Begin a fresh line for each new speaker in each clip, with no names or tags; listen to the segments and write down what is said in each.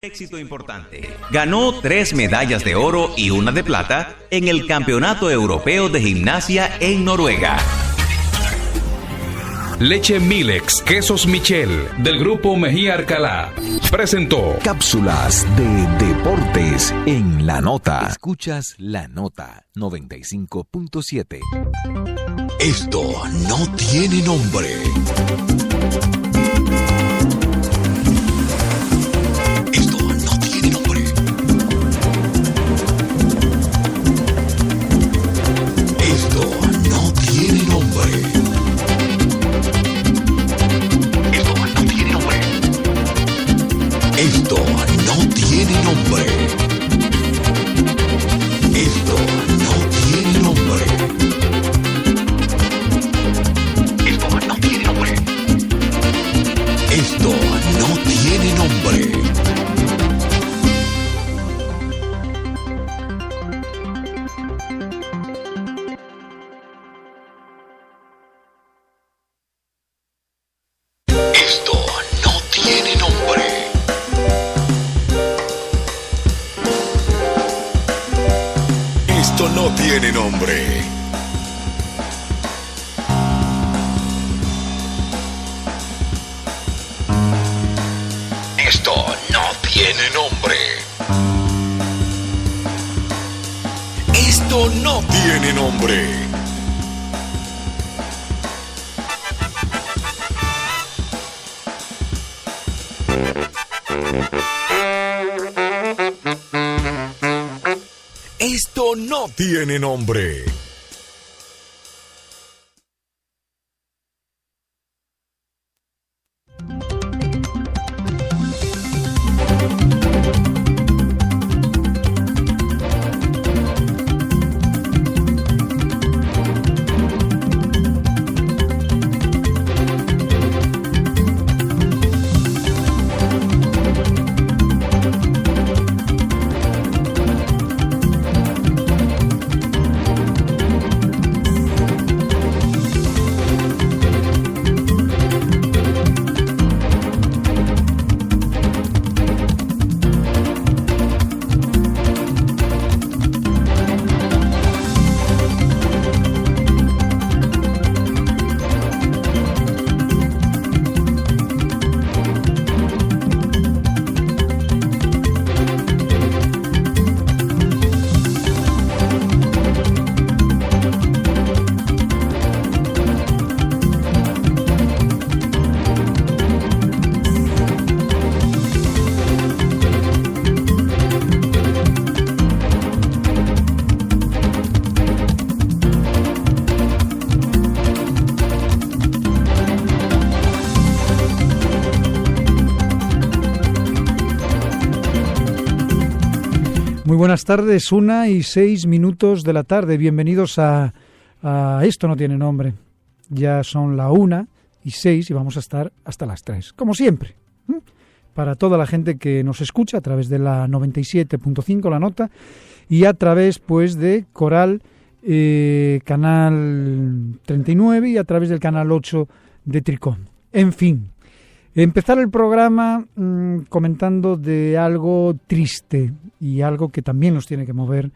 Éxito importante. Ganó 3 medallas de oro y 1 de plata en el Campeonato Europeo de Gimnasia en Noruega.
Leche Milex, Quesos Michel, del Grupo Mejía Alcalá, presentó
Cápsulas de Deportes en La Nota. Escuchas La Nota 95.7.
Esto no tiene nombre. Esto no tiene nombre. Esto no tiene nombre. Esto no tiene nombre. Esto no tiene nombre. Esto no tiene nombre. Esto no tiene nombre. Esto no tiene nombre. Esto no tiene nombre.
Muy buenas tardes, 1:06 de la tarde. Bienvenidos a Esto no tiene nombre. Ya son la 1:06 y vamos a estar hasta las 3, como siempre. Para toda la gente que nos escucha a través de la 97.5, La Nota, y a través pues de Coral, canal 39, y a través del canal 8 de Tricón. En fin, empezar el programa comentando de algo triste y algo que también nos tiene que mover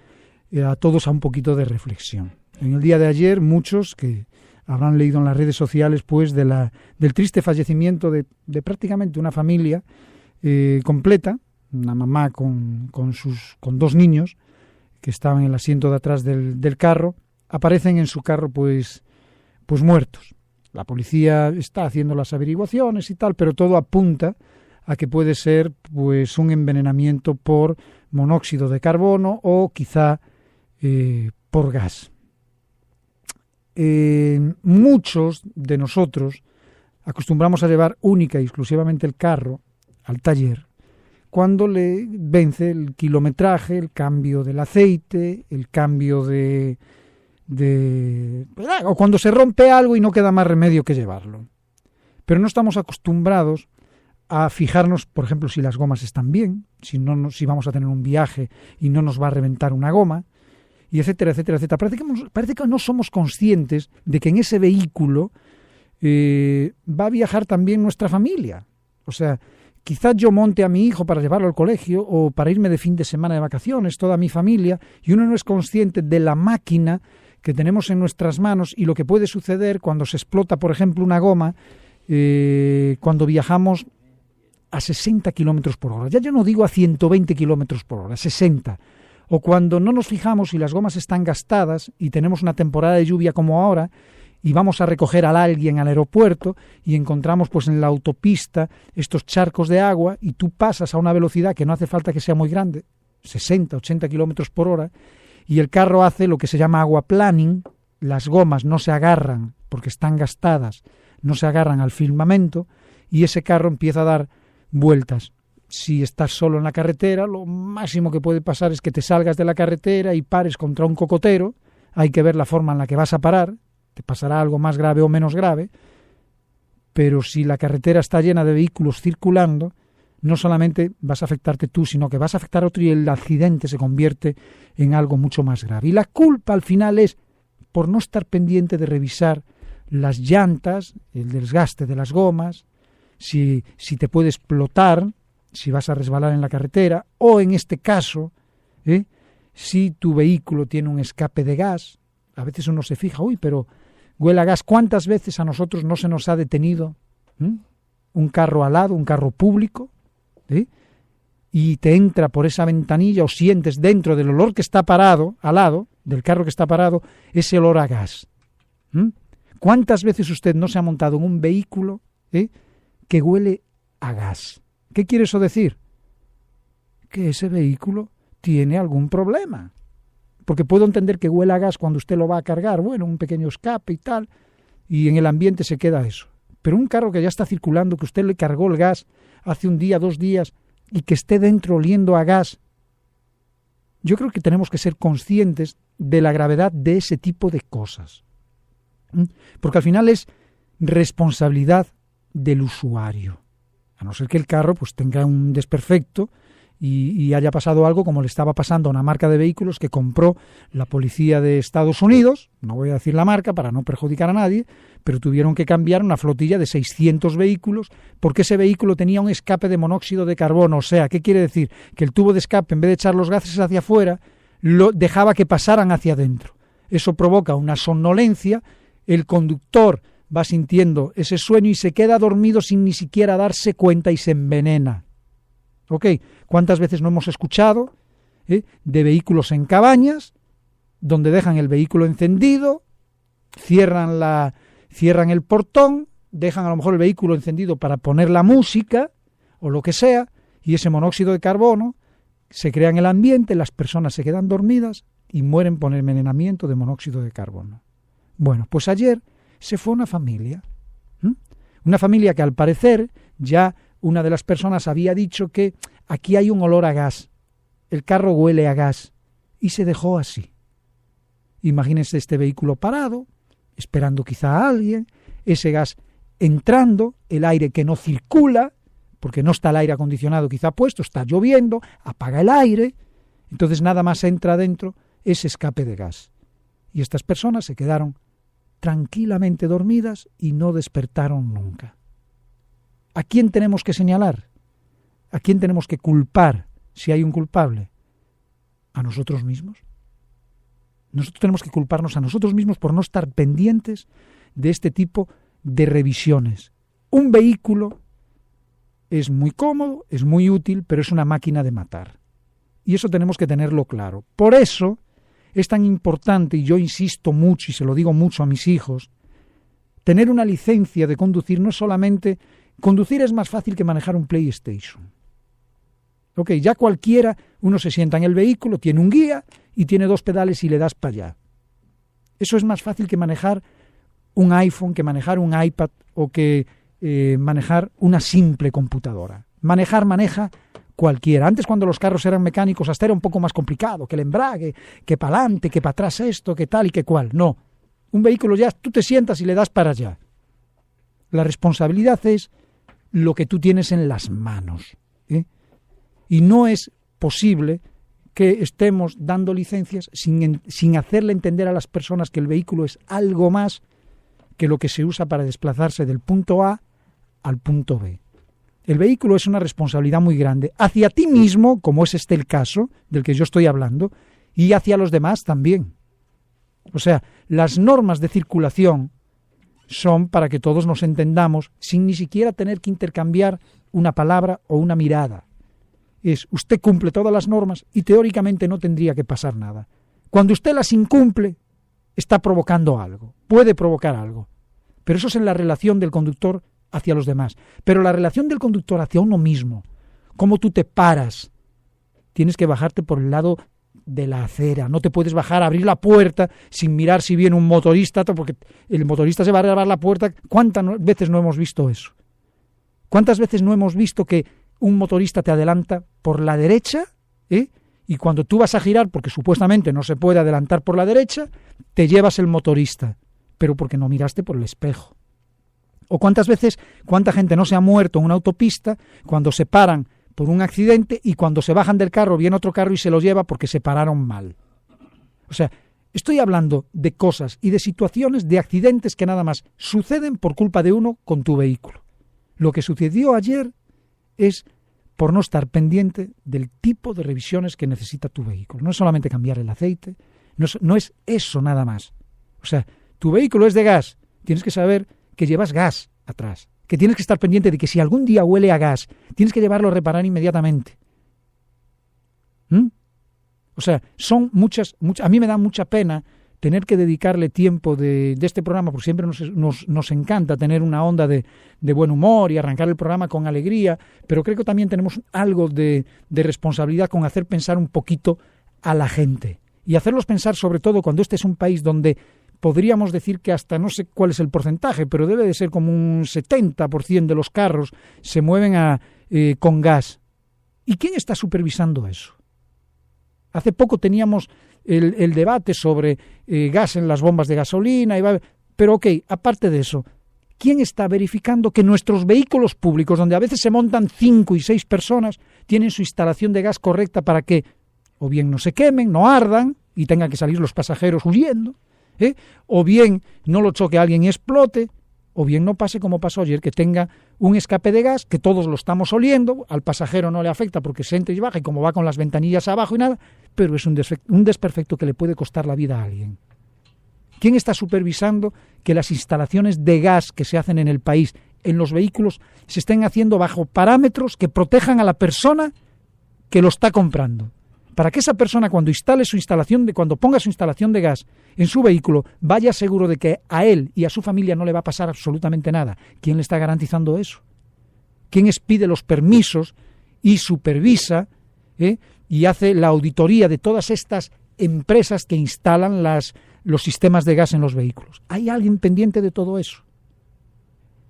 a todos a un poquito de reflexión. En el día de ayer, muchos que habrán leído en las redes sociales pues del triste fallecimiento de prácticamente una familia completa, una mamá con 2 niños que estaban en el asiento de atrás del carro, aparecen en su carro pues muertos. La policía está haciendo las averiguaciones y tal, pero todo apunta a que puede ser pues un envenenamiento por monóxido de carbono o quizá por gas. Muchos de nosotros acostumbramos a llevar única y exclusivamente el carro al taller cuando le vence el kilometraje, el cambio del aceite, el cambio o cuando se rompe algo y no queda más remedio que llevarlo. Pero no estamos acostumbrados a fijarnos, por ejemplo, si las gomas están bien, si vamos a tener un viaje y no nos va a reventar una goma, y etcétera, etcétera, etcétera. Parece que no somos conscientes de que en ese vehículo va a viajar también nuestra familia. O sea, quizás yo monte a mi hijo para llevarlo al colegio o para irme de fin de semana de vacaciones, toda mi familia, y uno no es consciente de la máquina que tenemos en nuestras manos y lo que puede suceder cuando se explota, por ejemplo, una goma, cuando viajamos a 60 kilómetros por hora. Ya yo no digo a 120 kilómetros por hora, 60. O cuando no nos fijamos y las gomas están gastadas y tenemos una temporada de lluvia como ahora y vamos a recoger a alguien al aeropuerto y encontramos pues en la autopista estos charcos de agua y tú pasas a una velocidad que no hace falta que sea muy grande, 60, 80 kilómetros por hora, y el carro hace lo que se llama aquaplaning, las gomas no se agarran porque están gastadas, no se agarran al firmamento y ese carro empieza a dar vueltas. Si estás solo en la carretera, lo máximo que puede pasar es que te salgas de la carretera y pares contra un cocotero. Hay que ver la forma en la que vas a parar, te pasará algo más grave o menos grave, pero si la carretera está llena de vehículos circulando, no solamente vas a afectarte tú, sino que vas a afectar a otro y el accidente se convierte en algo mucho más grave. Y la culpa al final es por no estar pendiente de revisar las llantas, el desgaste de las gomas, si te puede explotar, si vas a resbalar en la carretera, o en este caso, si tu vehículo tiene un escape de gas. A veces uno se fija, pero huele a gas. ¿Cuántas veces a nosotros no se nos ha detenido un carro al lado, un carro público, y te entra por esa ventanilla o sientes dentro del olor que está parado, al lado del carro que está parado, ese olor a gas? ¿Cuántas veces usted no se ha montado en un vehículo que huele a gas? ¿Qué quiere eso decir? Que ese vehículo tiene algún problema. Porque puedo entender que huela a gas cuando usted lo va a cargar, un pequeño escape y tal, y en el ambiente se queda eso. Pero un carro que ya está circulando, que usted le cargó el gas hace un día, 2 días, y que esté dentro oliendo a gas, yo creo que tenemos que ser conscientes de la gravedad de ese tipo de cosas. Porque al final es responsabilidad del usuario. A no ser que el carro pues tenga un desperfecto y haya pasado algo como le estaba pasando a una marca de vehículos que compró la policía de Estados Unidos, no voy a decir la marca para no perjudicar a nadie, pero tuvieron que cambiar una flotilla de 600 vehículos porque ese vehículo tenía un escape de monóxido de carbono. O sea, ¿qué quiere decir? Que el tubo de escape, en vez de echar los gases hacia afuera, lo dejaba que pasaran hacia adentro. Eso provoca una somnolencia, el conductor va sintiendo ese sueño y se queda dormido sin ni siquiera darse cuenta y se envenena. ¿Ok? ¿Cuántas veces no hemos escuchado de vehículos en cabañas donde dejan el vehículo encendido, cierran el portón, dejan a lo mejor el vehículo encendido para poner la música o lo que sea, y ese monóxido de carbono se crea en el ambiente, las personas se quedan dormidas y mueren por envenenamiento de monóxido de carbono? Bueno, pues ayer se fue una familia que al parecer ya una de las personas había dicho que aquí hay un olor a gas, el carro huele a gas, y se dejó así. Imagínense este vehículo parado, esperando quizá a alguien, ese gas entrando, el aire que no circula, porque no está el aire acondicionado quizá puesto, está lloviendo, apaga el aire, entonces nada más entra dentro ese escape de gas. Y estas personas se quedaron tranquilamente dormidas y no despertaron nunca. ¿A quién tenemos que señalar? ¿A quién tenemos que culpar si hay un culpable? ¿A nosotros mismos? Nosotros tenemos que culparnos a nosotros mismos por no estar pendientes de este tipo de revisiones. Un vehículo es muy cómodo, es muy útil, pero es una máquina de matar. Y eso tenemos que tenerlo claro. Por eso es tan importante, y yo insisto mucho y se lo digo mucho a mis hijos, tener una licencia de conducir. No es solamente... Conducir es más fácil que manejar un PlayStation. Ok, ya cualquiera, uno se sienta en el vehículo, tiene un guía y tiene 2 pedales y le das para allá. Eso es más fácil que manejar un iPhone, que manejar un iPad o que manejar una simple computadora. Maneja cualquiera. Antes, cuando los carros eran mecánicos, hasta era un poco más complicado, que el embrague, que para adelante, que para atrás esto, que tal y que cual. No, un vehículo ya tú te sientas y le das para allá. La responsabilidad es lo que tú tienes en las manos. Y no es posible que estemos dando licencias sin hacerle entender a las personas que el vehículo es algo más que lo que se usa para desplazarse del punto A al punto B. El vehículo es una responsabilidad muy grande hacia ti mismo, como es este el caso del que yo estoy hablando, y hacia los demás también. O sea, las normas de circulación son para que todos nos entendamos sin ni siquiera tener que intercambiar una palabra o una mirada. Usted cumple todas las normas y teóricamente no tendría que pasar nada. Cuando usted las incumple, está provocando algo, puede provocar algo. Pero eso es en la relación del conductor hacia los demás. Pero la relación del conductor hacia uno mismo, cómo tú te paras, tienes que bajarte por el lado de la acera, no te puedes bajar a abrir la puerta sin mirar si viene un motorista, porque el motorista se va a grabar la puerta. ¿Cuántas veces no hemos visto eso? ¿Cuántas veces no hemos visto que un motorista te adelanta por la derecha, y cuando tú vas a girar, porque supuestamente no se puede adelantar por la derecha, te llevas el motorista, pero porque no miraste por el espejo? ¿O cuántas veces, cuánta gente no se ha muerto en una autopista cuando se paran por un accidente y cuando se bajan del carro viene otro carro y se los lleva porque se pararon mal? O sea, estoy hablando de cosas y de situaciones, de accidentes que nada más suceden por culpa de uno con tu vehículo. Lo que sucedió ayer es por no estar pendiente del tipo de revisiones que necesita tu vehículo. No es solamente cambiar el aceite, no es eso nada más. O sea, tu vehículo es de gas, tienes que saber que llevas gas atrás, que tienes que estar pendiente de que si algún día huele a gas, tienes que llevarlo a reparar inmediatamente. O sea, son muchas, a mí me da mucha pena tener que dedicarle tiempo de este programa, porque siempre nos encanta tener una onda de buen humor y arrancar el programa con alegría, pero creo que también tenemos algo de responsabilidad con hacer pensar un poquito a la gente, y hacerlos pensar sobre todo cuando este es un país donde podríamos decir que hasta no sé cuál es el porcentaje, pero debe de ser como un 70% de los carros se mueven con gas. ¿Y quién está supervisando eso? Hace poco teníamos el debate sobre gas en las bombas de gasolina, pero ok, aparte de eso, ¿quién está verificando que nuestros vehículos públicos, donde a veces se montan 5 y 6 personas, tienen su instalación de gas correcta para que o bien no se quemen, no ardan y tengan que salir los pasajeros huyendo, o bien no lo choque alguien y explote, o bien no pase como pasó ayer, que tenga un escape de gas, que todos lo estamos oliendo, al pasajero no le afecta porque se entra y baja y como va con las ventanillas abajo y nada, pero es un desperfecto que le puede costar la vida a alguien. ¿Quién está supervisando que las instalaciones de gas que se hacen en el país, en los vehículos, se estén haciendo bajo parámetros que protejan a la persona que lo está comprando? Para que esa persona cuando ponga su instalación de gas en su vehículo, vaya seguro de que a él y a su familia no le va a pasar absolutamente nada. ¿Quién le está garantizando eso? ¿Quién expide los permisos y supervisa y hace la auditoría de todas estas empresas que instalan los sistemas de gas en los vehículos? ¿Hay alguien pendiente de todo eso?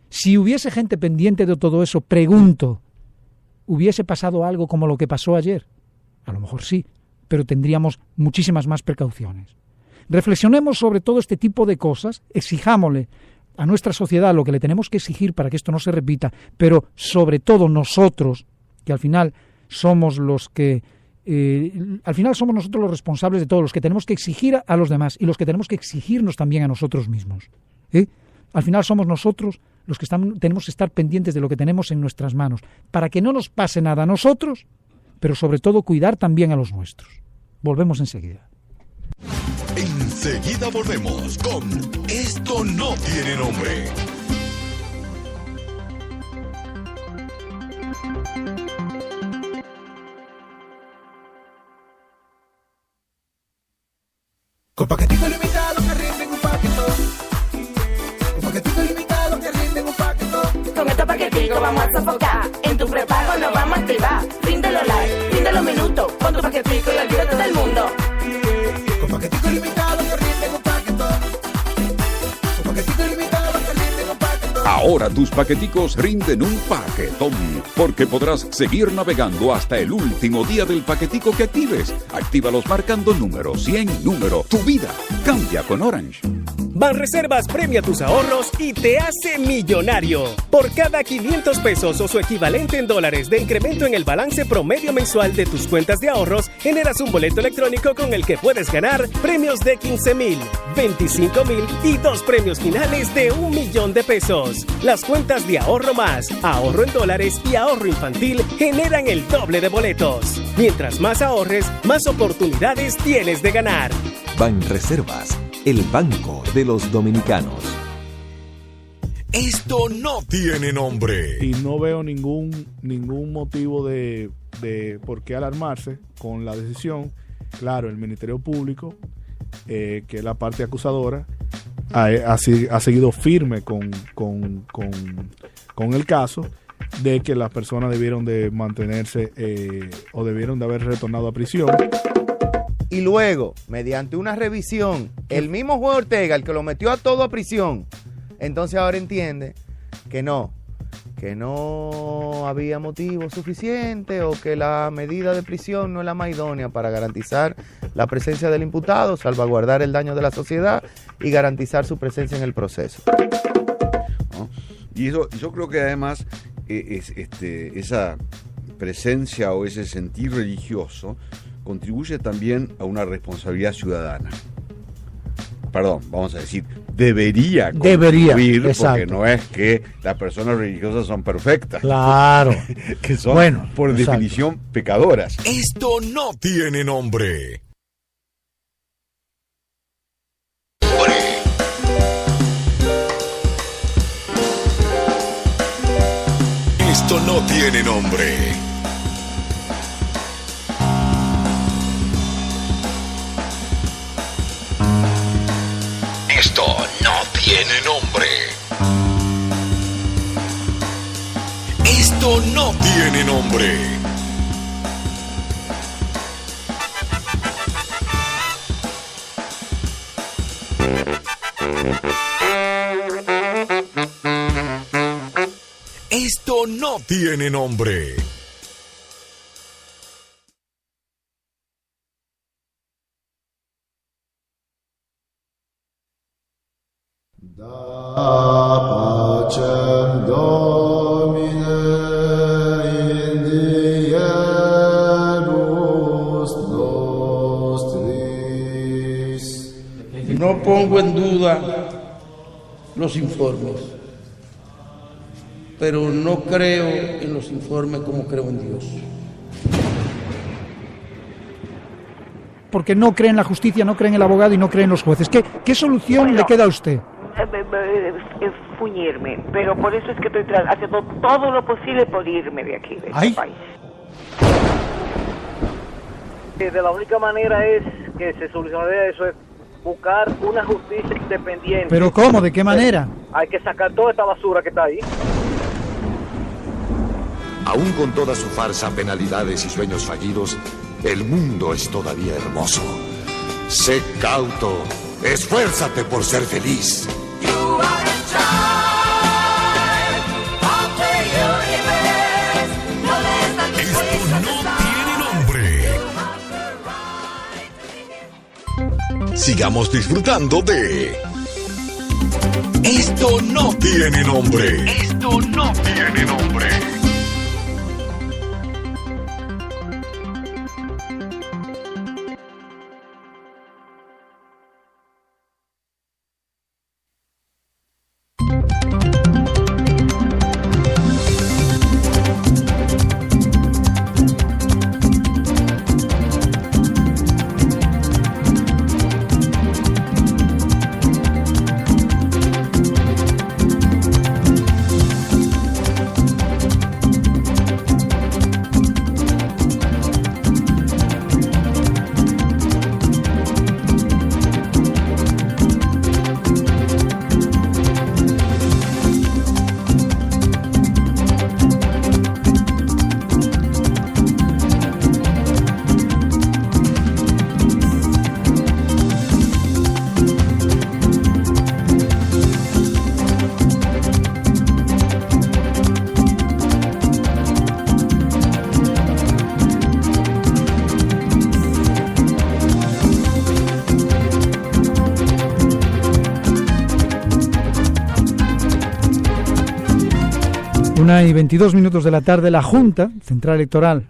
Si hubiese gente pendiente de todo eso, pregunto, ¿hubiese pasado algo como lo que pasó ayer? A lo mejor sí, pero tendríamos muchísimas más precauciones. Reflexionemos sobre todo este tipo de cosas, exijámosle a nuestra sociedad lo que le tenemos que exigir para que esto no se repita, pero sobre todo nosotros, que al final somos los que, somos nosotros los responsables de todo, los que tenemos que exigir a los demás y los que tenemos que exigirnos también a nosotros mismos. Al final somos nosotros los que tenemos que estar pendientes de lo que tenemos en nuestras manos, para que no nos pase nada a nosotros, pero sobre todo cuidar también a los nuestros. Volvemos enseguida.
Enseguida volvemos con Esto no tiene nombre.
Con paquetitos limitados que rinden un paquetón. Con paquetitos limitados que rinden un paquetón.
Con estos paqueticos vamos a sofocar. En tu prepago nos vamos a activar. Rinde los likes, rinde los minutos. Con tu paquetico y olvídate del mundo.
Con paquetitos limitados que rinden un paquetón. Con paquetitos limitados que rinden un paquetón.
Ahora tus paqueticos rinden un paquetón, porque podrás seguir navegando hasta el último día del paquetico que actives. Actívalos marcando número 100 número. Tu vida cambia con Orange.
Banreservas premia tus ahorros y te hace millonario. Por cada 500 pesos o su equivalente en dólares de incremento en el balance promedio mensual de tus cuentas de ahorros, generas un boleto electrónico con el que puedes ganar premios de 15,000, 25,000 y 2 premios finales de 1,000,000 de pesos. Las cuentas de Ahorro Más, Ahorro en Dólares y Ahorro Infantil generan el doble de boletos. Mientras más ahorres, más oportunidades tienes de ganar.
Banreservas, el banco de los dominicanos.
Esto no tiene nombre.
Y no veo ningún motivo de por qué alarmarse con la decisión. Claro, el Ministerio Público, que es la parte acusadora, ha seguido firme con el caso de que las personas debieron de mantenerse o debieron de haber retornado a prisión.
Y luego, mediante una revisión, el mismo juez Ortega, el que lo metió a todo a prisión, entonces ahora entiende que no había motivo suficiente o que la medida de prisión no es la más idónea para garantizar la presencia del imputado, salvaguardar el daño de la sociedad y garantizar su presencia en el proceso.
¿No? Y eso, yo creo que además esa presencia o ese sentir religioso contribuye también a una responsabilidad ciudadana. Perdón, vamos a decir, debería contribuir, porque no es que las personas religiosas son perfectas.
Claro.
Que son, por definición, pecadoras.
Esto no tiene nombre. Esto no tiene nombre. Esto no tiene nombre. Esto no tiene nombre. Esto no tiene nombre.
No pongo en duda los informes, pero no creo en los informes como creo en Dios.
Porque no cree en la justicia, no cree en el abogado y no cree en los jueces. ¿Qué solución le queda a usted?
Fuñirme, pero por eso es que estoy haciendo todo lo posible por irme de aquí, de este país.
De la única manera es que se solucionaría eso es buscar una justicia independiente.
¿Pero cómo? ¿De qué manera?
Hay que sacar toda esta basura que está ahí.
Aún con toda su farsa, penalidades y sueños fallidos, el mundo es todavía hermoso. Sé cauto, esfuérzate por ser feliz. Sigamos disfrutando de Esto no tiene nombre. Esto no tiene nombre.
1:22 de la tarde, la Junta Central Electoral,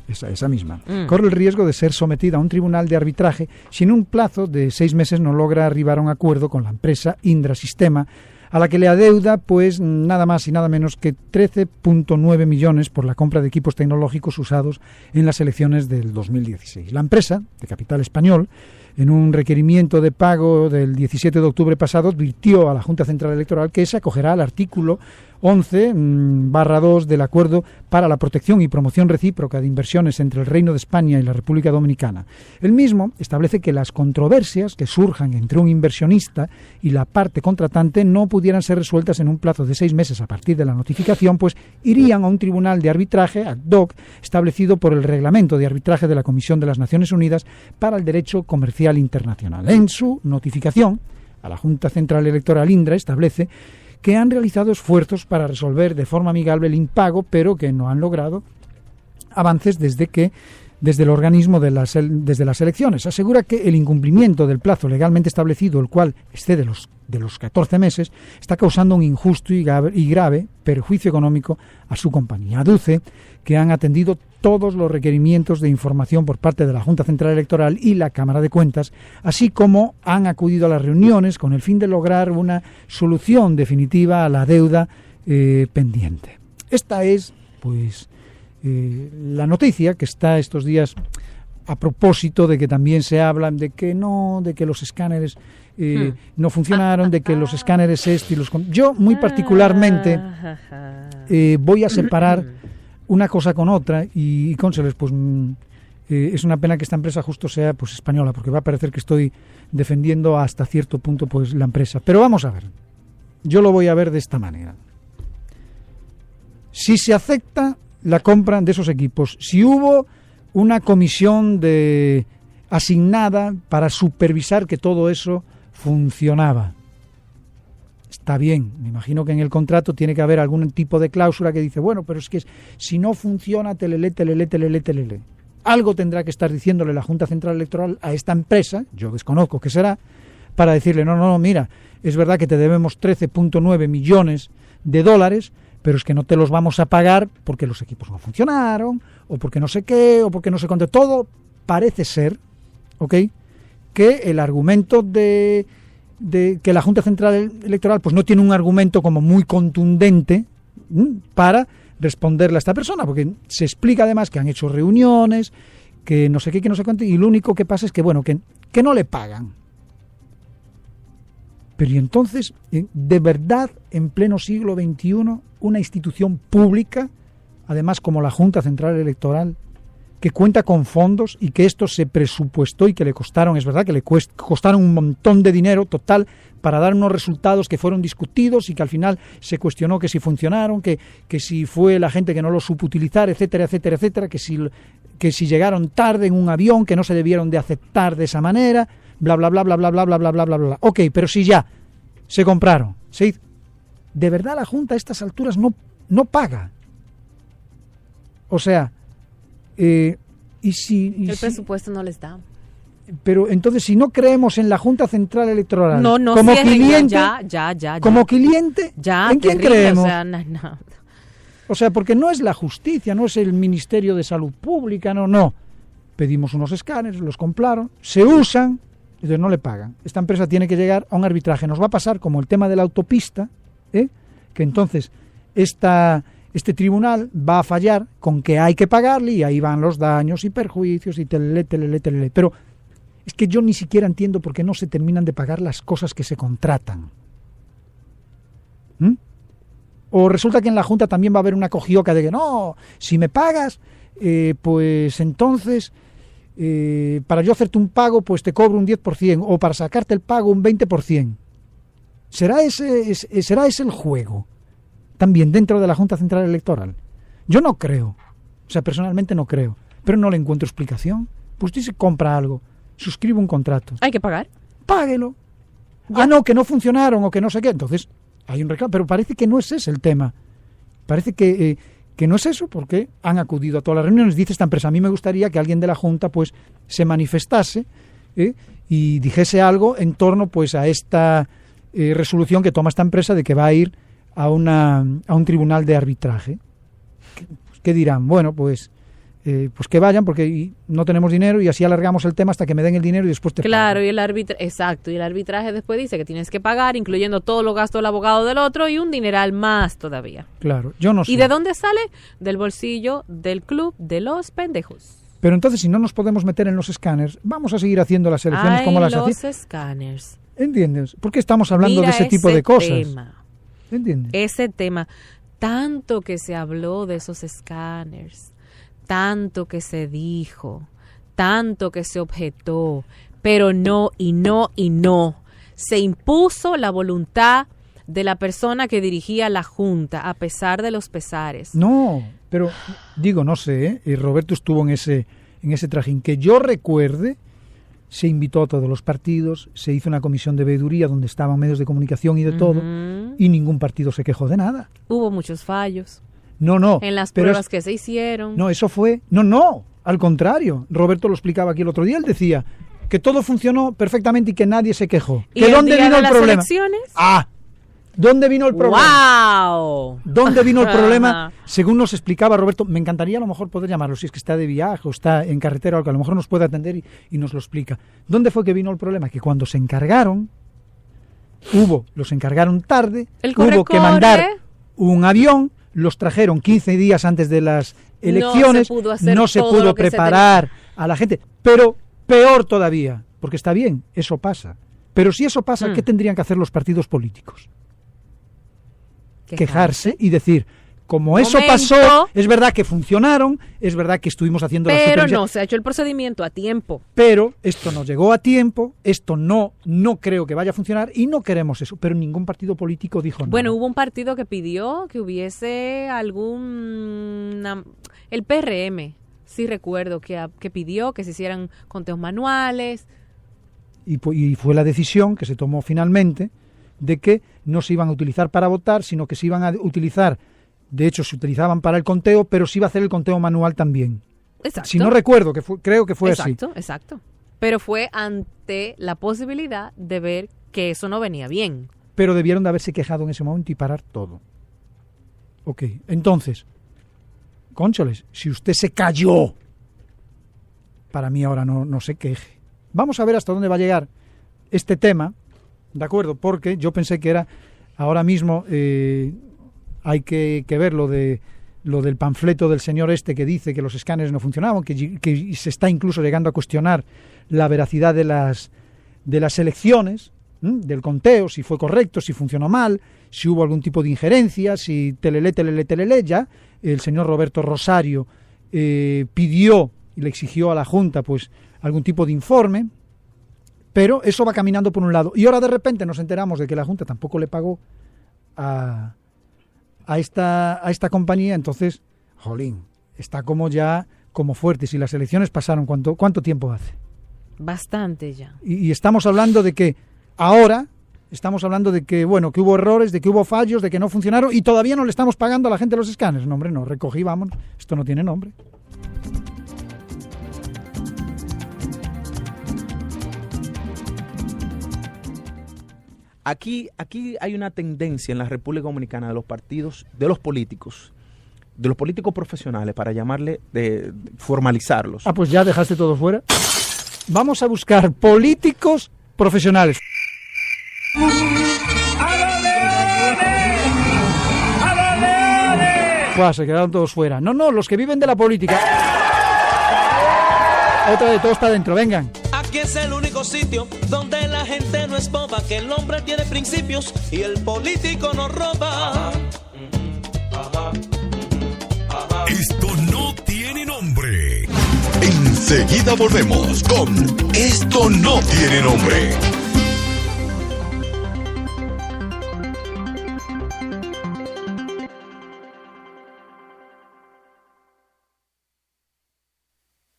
esa misma, corre el riesgo de ser sometida a un tribunal de arbitraje si en un plazo de 6 meses no logra arribar a un acuerdo con la empresa Indra Sistema, a la que le adeuda pues nada más y nada menos que 13,9 millones por la compra de equipos tecnológicos usados en las elecciones del 2016. La empresa, de capital español, en un requerimiento de pago del 17 de octubre pasado, advirtió a la Junta Central Electoral que se acogerá al artículo 11/2 del Acuerdo para la Protección y Promoción Recíproca de Inversiones entre el Reino de España y la República Dominicana. El mismo establece que las controversias que surjan entre un inversionista y la parte contratante no pudieran ser resueltas en un plazo de 6 meses a partir de la notificación, pues irían a un tribunal de arbitraje ad hoc establecido por el Reglamento de Arbitraje de la Comisión de las Naciones Unidas para el Derecho Comercial Internacional. En su notificación a la Junta Central Electoral, Indra establece que han realizado esfuerzos para resolver de forma amigable el impago, pero que no han logrado avances desde el organismo desde las elecciones. Asegura que el incumplimiento del plazo legalmente establecido, el cual excede de los 14 meses, está causando un injusto y grave perjuicio económico a su compañía. Aduce que han atendido todos los requerimientos de información por parte de la Junta Central Electoral y la Cámara de Cuentas, así como han acudido a las reuniones con el fin de lograr una solución definitiva a la deuda pendiente. Esta es, pues, la noticia que está estos días a propósito de que también se hablan de que los escáneres no funcionaron, de que los escáneres yo muy particularmente voy a separar una cosa con otra y Cónseles, pues es una pena que esta empresa justo sea pues española, porque va a parecer que estoy defendiendo hasta cierto punto pues la empresa, pero vamos a ver, yo lo voy a ver de esta manera. Si se acepta la compra de esos equipos, si hubo una comisión asignada para supervisar que todo eso funcionaba, está bien, me imagino que en el contrato tiene que haber algún tipo de cláusula que dice, bueno, pero es que si no funciona, telele. Algo tendrá que estar diciéndole la Junta Central Electoral a esta empresa, yo desconozco qué será, para decirle, no, mira, es verdad que te debemos 13,9 millones de dólares, pero es que no te los vamos a pagar porque los equipos no funcionaron, o porque no sé qué, o porque no sé cuánto. Todo parece ser, ¿ok?, que el argumento de que la Junta Central Electoral pues no tiene un argumento como muy contundente para responderle a esta persona, porque se explica además que han hecho reuniones, que no sé qué, que no sé cuánto, y lo único que pasa es que, bueno, que no le pagan. Pero y entonces, de verdad, en pleno siglo XXI, una institución pública, además como la Junta Central Electoral, que cuenta con fondos y que esto se presupuestó y que le costaron, es verdad, que le costaron un montón de dinero total para dar unos resultados que fueron discutidos y que al final se cuestionó que si funcionaron, que si fue la gente que no lo supo utilizar, etcétera, que si llegaron tarde en un avión, que no se debieron de aceptar de esa manera, bla, bla, bla, bla, bla, bla, bla, bla, bla, bla, bla. Ok, pero si ya se compraron, ¿sí? De verdad la Junta a estas alturas no paga. O sea, el
presupuesto no les da.
Pero entonces, si no creemos en la Junta Central Electoral
no
como
cierren,
cliente,
ya.
como cliente, ¿en quién creemos?
O sea, no.
O sea, porque no es la justicia, no es el Ministerio de Salud Pública, no. Pedimos unos escáneres, los compraron, se usan, entonces no le pagan. Esta empresa tiene que llegar a un arbitraje. Nos va a pasar como el tema de la autopista, que entonces este tribunal va a fallar con que hay que pagarle y ahí van los daños y perjuicios y telele. Pero es que yo ni siquiera entiendo por qué no se terminan de pagar las cosas que se contratan. O resulta que en la Junta también va a haber una cogioca de que no, si me pagas, pues entonces para yo hacerte un pago pues te cobro un 10% o para sacarte el pago un 20%. ¿Será ese el juego? También dentro de la Junta Central Electoral. Yo no creo, o sea, personalmente no creo, pero no le encuentro explicación. Pues usted se compra algo, suscribe un contrato.
¿Hay que pagar?
Páguelo. Ya. No, que no funcionaron o que no sé qué. Entonces, hay un reclamo, pero parece que no es ese el tema. Parece que no es eso, porque han acudido a todas las reuniones. Dice esta empresa, a mí me gustaría que alguien de la Junta pues se manifestase y dijese algo en torno pues a esta resolución que toma esta empresa de que va a ir a un tribunal de arbitraje. ¿Qué dirán? Bueno, pues que vayan porque no tenemos dinero y así alargamos el tema hasta que me den el dinero y después te
Claro,
pago.
y el arbitraje después dice que tienes que pagar, incluyendo todos los gastos del abogado del otro y un dineral más todavía.
Claro, yo no sé.
¿Y de dónde sale? Del bolsillo del club de los pendejos.
Pero entonces, si no nos podemos meter en los escáneres, vamos a seguir haciendo las elecciones como las hacíamos.
Los escáneres.
¿Entiendes? ¿Por qué estamos hablando
Mira
de ese tipo de cosas?
Tema.
¿Entiendes?
Ese tema. Tanto que se habló de esos escáneres, tanto que se dijo, tanto que se objetó, pero no. Se impuso la voluntad de la persona que dirigía la Junta, a pesar de los pesares.
No, pero digo, no sé, Roberto estuvo en ese trajín. Que yo recuerde, se invitó a todos los partidos, se hizo una comisión de veeduría donde estaban medios de comunicación y de todo, y ningún partido se quejó de nada.
Hubo muchos fallos.
No.
En las pruebas que se hicieron.
No, eso fue... No, al contrario. Roberto lo explicaba aquí el otro día. Él decía que todo funcionó perfectamente y que nadie se quejó.
¿Y
¿Que dónde vino el problema?
Elecciones?
¿Dónde vino el problema?
¡Wow!
¿Dónde vino el problema? Según nos explicaba Roberto, me encantaría a lo mejor poder llamarlo, si es que está de viaje o está en carretera o algo, a lo mejor nos puede atender y nos lo explica. ¿Dónde fue que vino el problema? Que cuando se encargaron, los encargaron tarde, hubo que mandar un avión, los trajeron 15 días antes de las elecciones, no se pudo preparar a la gente, pero peor todavía, porque está bien, eso pasa, pero si eso pasa, ¿qué tendrían que hacer los partidos políticos? Quejarse y decir, como eso pasó, es verdad que funcionaron, es verdad que estuvimos haciendo la
supervisión, pero no se ha hecho el procedimiento a tiempo.
Pero esto no llegó a tiempo, esto no creo que vaya a funcionar y no queremos eso, pero ningún partido político dijo nada.
Bueno, hubo un partido que pidió que hubiese el PRM, sí recuerdo, que pidió que se hicieran conteos manuales.
Y fue la decisión que se tomó finalmente de que no se iban a utilizar para votar, sino que se iban a utilizar, de hecho se utilizaban para el conteo, pero se iba a hacer el conteo manual también.
Exacto.
Si no recuerdo, creo que fue así.
Exacto. Pero fue ante la posibilidad de ver que eso no venía bien.
Pero debieron de haberse quejado en ese momento y parar todo. Ok, entonces, cóncholes, si usted se cayó, para mí ahora no se queje. Vamos a ver hasta dónde va a llegar este tema, ¿de acuerdo? Porque yo pensé que era, ahora mismo hay que ver lo del panfleto del señor este que dice que los escáneres no funcionaban, que se está incluso llegando a cuestionar la veracidad de las elecciones, del conteo, si fue correcto, si funcionó mal, si hubo algún tipo de injerencia, si telele, ya el señor Roberto Rosario pidió y le exigió a la Junta pues algún tipo de informe, pero eso va caminando por un lado. Y ahora de repente nos enteramos de que la Junta tampoco le pagó a esta compañía, entonces, jolín, está como fuerte. Si las elecciones pasaron, ¿cuánto tiempo hace?
Bastante ya.
Y estamos hablando de que ahora, que hubo errores, de que hubo fallos, de que no funcionaron, y todavía no le estamos pagando a la gente los escáneres. No, hombre, no, recogí, vamos, esto no tiene nombre.
Aquí hay una tendencia en la República Dominicana de los partidos, de los políticos profesionales, para llamarle, de formalizarlos.
Pues ya dejaste todo fuera. Vamos a buscar políticos profesionales. Se quedaron todos fuera. No, los que viven de la política. Otra de todo está dentro, vengan.
Aquí es el único sitio donde la gente no es boba, que el hombre tiene principios y el político no roba.
Esto no tiene nombre.
Enseguida volvemos con Esto no tiene nombre.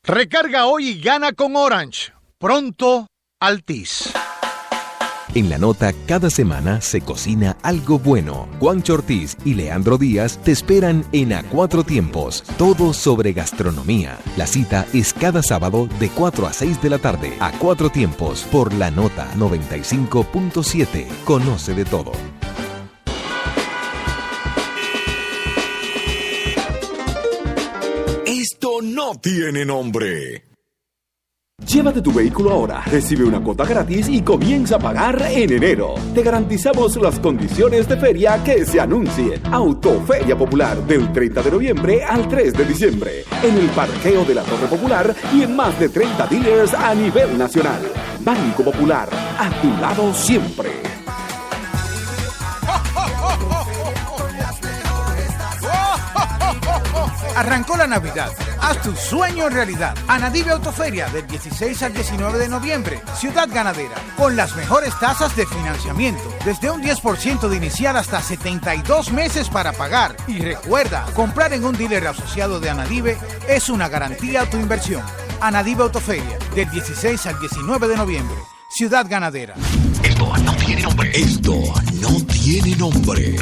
Recarga hoy y gana con Orange. Pronto, Altis.
En La Nota, cada semana se cocina algo bueno. Juancho Ortiz y Leandro Díaz te esperan en A Cuatro Tiempos. Todo sobre gastronomía. La cita es cada sábado de 4 a 6 de la tarde. A Cuatro Tiempos por La Nota 95.7. Conoce de todo.
no tiene nombre.
Llévate tu vehículo ahora, recibe una cuota gratis y comienza a pagar en enero. Te garantizamos las condiciones de feria que se anuncien. Autoferia Popular del 30 de noviembre al 3 de diciembre. En el parqueo de la Torre Popular y en más de 30 dealers a nivel nacional. Banco Popular, a tu lado siempre.
Arrancó la Navidad. Haz tu sueño realidad. Anadive Autoferia del 16 al 19 de noviembre. Ciudad Ganadera. Con las mejores tasas de financiamiento. Desde un 10% de inicial hasta 72 meses para pagar. Y recuerda, comprar en un dealer asociado de Anadive es una garantía a tu inversión. Anadive Autoferia del 16 al 19 de noviembre. Ciudad Ganadera.
Esto no tiene nombre. Esto no tiene nombre.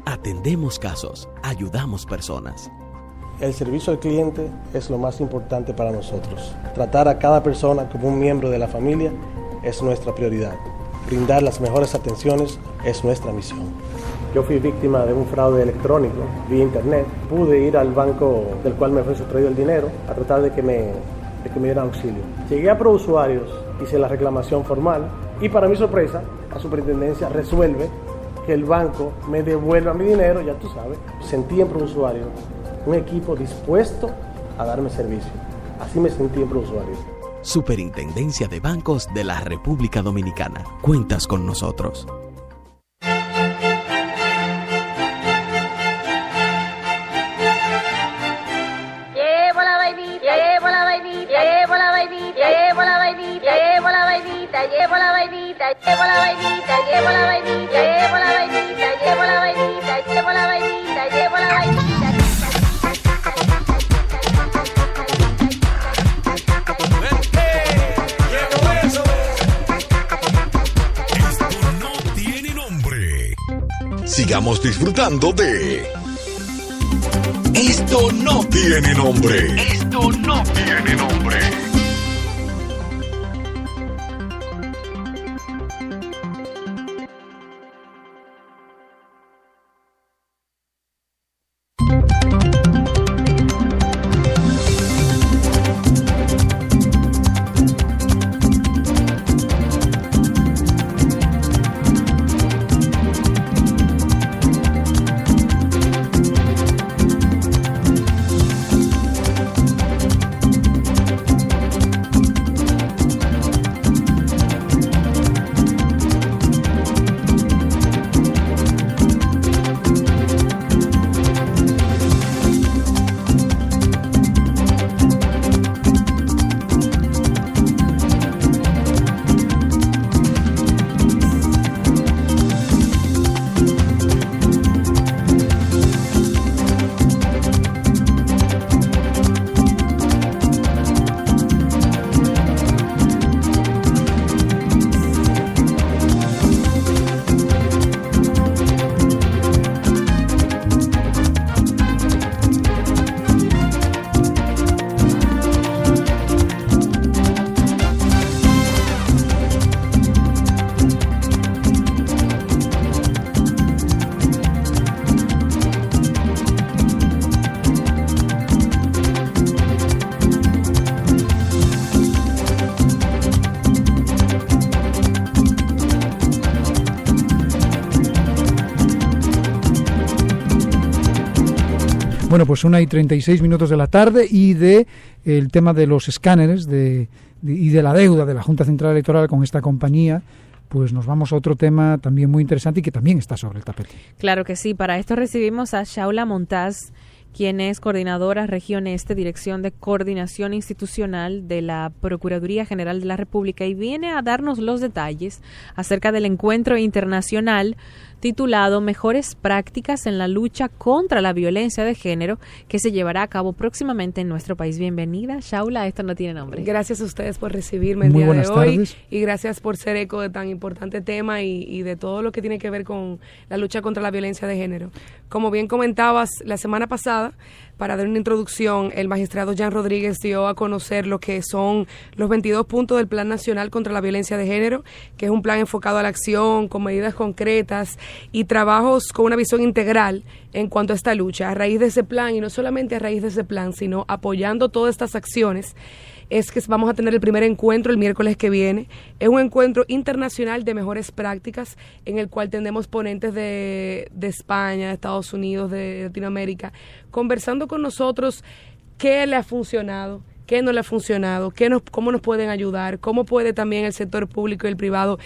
Atendemos casos, ayudamos personas.
El servicio al cliente es lo más importante para nosotros. Tratar a cada persona como un miembro de la familia es nuestra prioridad. Brindar las mejores atenciones es nuestra misión. Yo fui víctima de un fraude electrónico vía internet. Pude ir al banco del cual me fue sustraído el dinero a tratar de que me dieran auxilio. Llegué a ProUsuarios, hice la reclamación formal y para mi sorpresa, la superintendencia resuelve que el banco me devuelva mi dinero, ya tú sabes. Sentí en ProUsuarios un equipo dispuesto a darme servicio. Así me sentí en ProUsuarios.
Superintendencia de Bancos de la República Dominicana. Cuentas con nosotros.
Llevo la vainita, llevo la vainita, llevo la vainita, llevo la vainita, llevo la vainita, llevo la vainita, llevo la vainita, llevo la vainita, llevo la vainita, llevo la vainita, llevo la vainita, llevo la vainita.
Esto no tiene nombre. Sigamos disfrutando de Esto no tiene nombre. Esto no tiene nombre.
Bueno, pues 1:36 de la tarde y de el tema de los escáneres y de la deuda de la Junta Central Electoral con esta compañía, pues nos vamos a otro tema también muy interesante y que también está sobre el tapete.
Claro que sí, para esto recibimos a Shaula Montaz, quien es coordinadora Región Este, Dirección de Coordinación Institucional de la Procuraduría General de la República, y viene a darnos los detalles acerca del encuentro internacional titulado Mejores Prácticas en la Lucha contra la Violencia de Género, que se llevará a cabo próximamente en nuestro país. Bienvenida, Shaula, esto no tiene nombre.
Gracias a ustedes por recibirme el
Muy
día de
buenas
hoy
tardes.
y gracias por ser eco de tan importante tema y de todo lo que tiene que ver con la lucha contra la violencia de género. Como bien comentabas la semana pasada, para dar una introducción, el magistrado Jan Rodríguez dio a conocer lo que son los 22 puntos del Plan Nacional contra la Violencia de Género, que es un plan enfocado a la acción, con medidas concretas y trabajos con una visión integral en cuanto a esta lucha. A raíz de ese plan, y no solamente a raíz de ese plan, sino apoyando todas estas acciones, es que vamos a tener el primer encuentro el miércoles que viene. Es un encuentro internacional de mejores prácticas en el cual tendremos ponentes de España, de Estados Unidos, de Latinoamérica, conversando con nosotros qué le ha funcionado, qué no le ha funcionado, cómo nos pueden ayudar, cómo puede también el sector público y el privado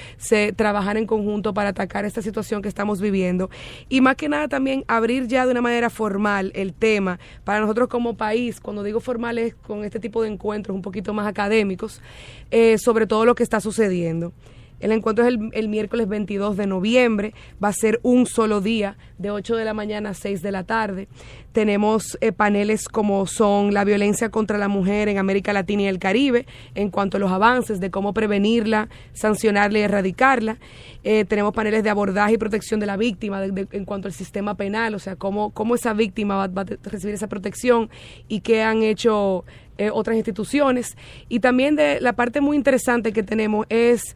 trabajar en conjunto para atacar esta situación que estamos viviendo. Y más que nada también abrir ya de una manera formal el tema para nosotros como país. Cuando digo formal es con este tipo de encuentros un poquito más académicos, sobre todo lo que está sucediendo. El encuentro es el miércoles 22 de noviembre, va a ser un solo día, de 8 de la mañana a 6 de la tarde. Tenemos paneles como son la violencia contra la mujer en América Latina y el Caribe, en cuanto a los avances de cómo prevenirla, sancionarla y erradicarla. Tenemos paneles de abordaje y protección de la víctima en cuanto al sistema penal, o sea, cómo esa víctima va a recibir esa protección y qué han hecho otras instituciones. Y también de la parte muy interesante que tenemos es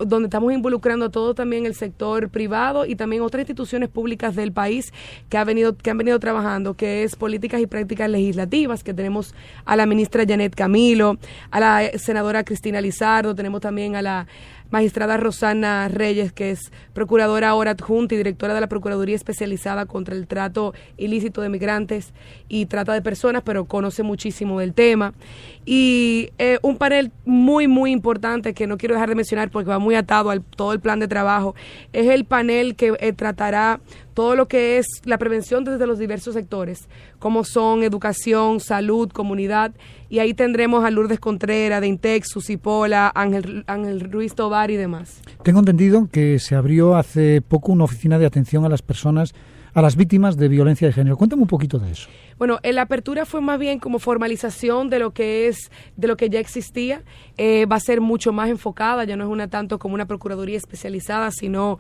donde estamos involucrando todo también el sector privado y también otras instituciones públicas del país que han venido trabajando, que es políticas y prácticas legislativas, que tenemos a la ministra Janet Camilo, a la senadora Cristina Lizardo, tenemos también a la magistrada Rosana Reyes, que es procuradora ahora adjunta y directora de la Procuraduría Especializada contra el Trato Ilícito de Migrantes y Trata de Personas, pero conoce muchísimo del tema. Y un panel muy, muy importante que no quiero dejar de mencionar porque va muy atado a todo el plan de trabajo, es el panel que tratará todo lo que es la prevención desde los diversos sectores, como son educación, salud, comunidad, y ahí tendremos a Lourdes Contreras de Intex, Susi Pola, Ángel Ruiz Tobar y demás.
Tengo entendido que se abrió hace poco una oficina de atención a las personas, a las víctimas de violencia de género. Cuéntame un poquito de eso.
Bueno, la apertura fue más bien como formalización de lo que ya existía. Va a ser mucho más enfocada, ya no es una tanto como una procuraduría especializada, sino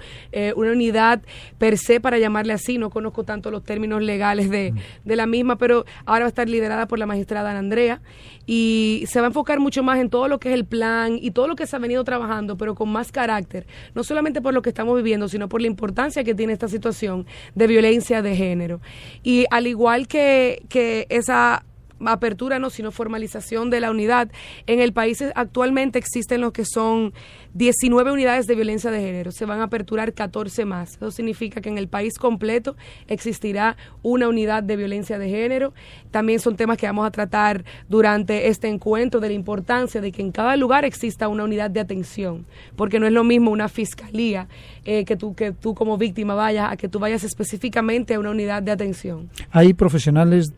una unidad per se, para llamarle así. No conozco tanto los términos legales de la misma, pero ahora va a estar liderada por la magistrada Ana Andrea y se va a enfocar mucho más en todo lo que es el plan y todo lo que se ha venido trabajando, pero con más carácter, no solamente por lo que estamos viviendo, sino por la importancia que tiene esta situación de violencia de género. Y al igual que esa apertura, no, sino formalización de la unidad, en el país actualmente existen lo que son 19 unidades de violencia de género, se van a aperturar 14 más. Eso significa que en el país completo existirá una unidad de violencia de género. También son temas que vamos a tratar durante este encuentro, de la importancia de que en cada lugar exista una unidad de atención, porque no es lo mismo una fiscalía que tú como víctima vayas, a que tú vayas específicamente a una unidad de atención.
¿Hay profesionales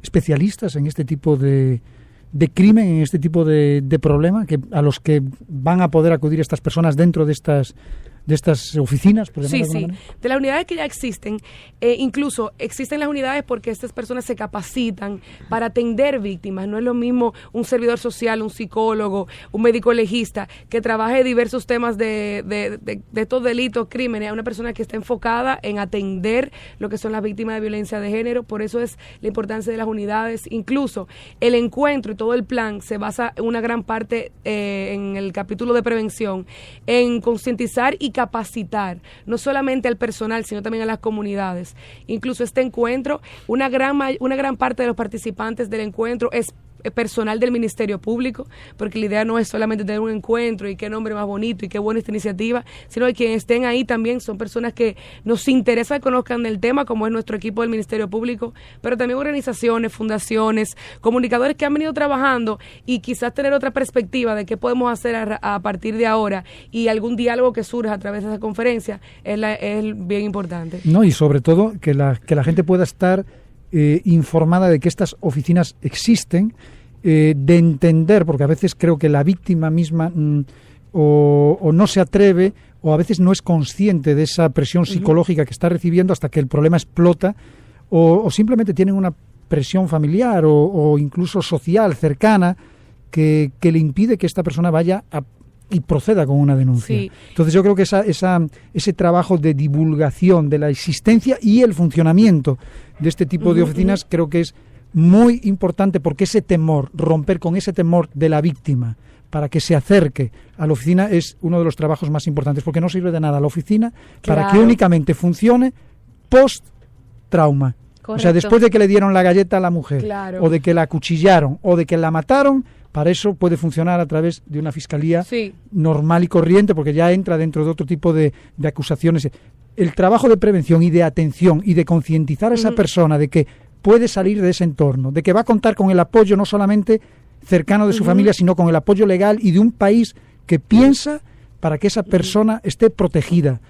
especialistas en este tipo de crimen, en este tipo de problema, a los que van a poder acudir estas personas dentro de estas oficinas?
Sí, de las unidades que ya existen, incluso existen las unidades porque estas personas se capacitan para atender víctimas. No es lo mismo un servidor social, un psicólogo, un médico legista que trabaje diversos temas de estos delitos, crímenes, a una persona que está enfocada en atender lo que son las víctimas de violencia de género. Por eso es la importancia de las unidades. Incluso el encuentro y todo el plan se basa en una gran parte en el capítulo de prevención, en concientizar y capacitar no solamente al personal, sino también a las comunidades. Incluso este encuentro, una gran parte de los participantes del encuentro es personal del Ministerio Público, porque la idea no es solamente tener un encuentro y qué nombre más bonito y qué buena esta iniciativa, sino que quienes estén ahí también son personas que nos interesa que conozcan del tema, como es nuestro equipo del Ministerio Público, pero también organizaciones, fundaciones, comunicadores que han venido trabajando y quizás tener otra perspectiva de qué podemos hacer a partir de ahora, y algún diálogo que surja a través de esa conferencia es bien importante.
No, y sobre todo que la gente pueda estar informada de que estas oficinas existen, de entender, porque a veces creo que la víctima misma o no se atreve o a veces no es consciente de esa presión psicológica que está recibiendo hasta que el problema explota, o simplemente tienen una presión familiar o incluso social cercana que le impide que esta persona vaya y proceda con una denuncia.
Sí.
Entonces yo creo que ese trabajo de divulgación de la existencia y el funcionamiento de este tipo de oficinas creo que es muy importante, porque ese temor, romper con ese temor de la víctima para que se acerque a la oficina es uno de los trabajos más importantes, porque no sirve de nada la oficina para que únicamente funcione post-trauma.
Correcto.
O sea, después de que le dieron la galleta a la mujer,
Claro.
o de que la acuchillaron, o de que la mataron, para eso puede funcionar a través de una fiscalía normal y corriente, porque ya entra dentro de otro tipo de acusaciones. El trabajo de prevención y de atención y de concientizar a esa persona de que puede salir de ese entorno, de que va a contar con el apoyo no solamente cercano de su familia, sino con el apoyo legal y de un país que piensa para que esa persona esté protegida.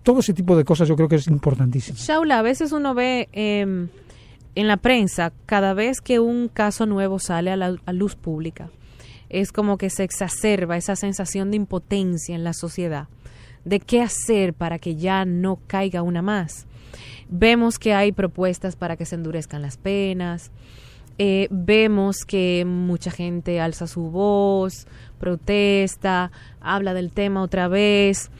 Todo ese tipo de cosas yo creo que es importantísimo.
Shaula, a veces uno ve en la prensa, cada vez que un caso nuevo sale a luz pública, es como que se exacerba esa sensación de impotencia en la sociedad, de qué hacer para que ya no caiga una más. Vemos que hay propuestas para que se endurezcan las penas, vemos que mucha gente alza su voz, protesta, habla del tema otra vez.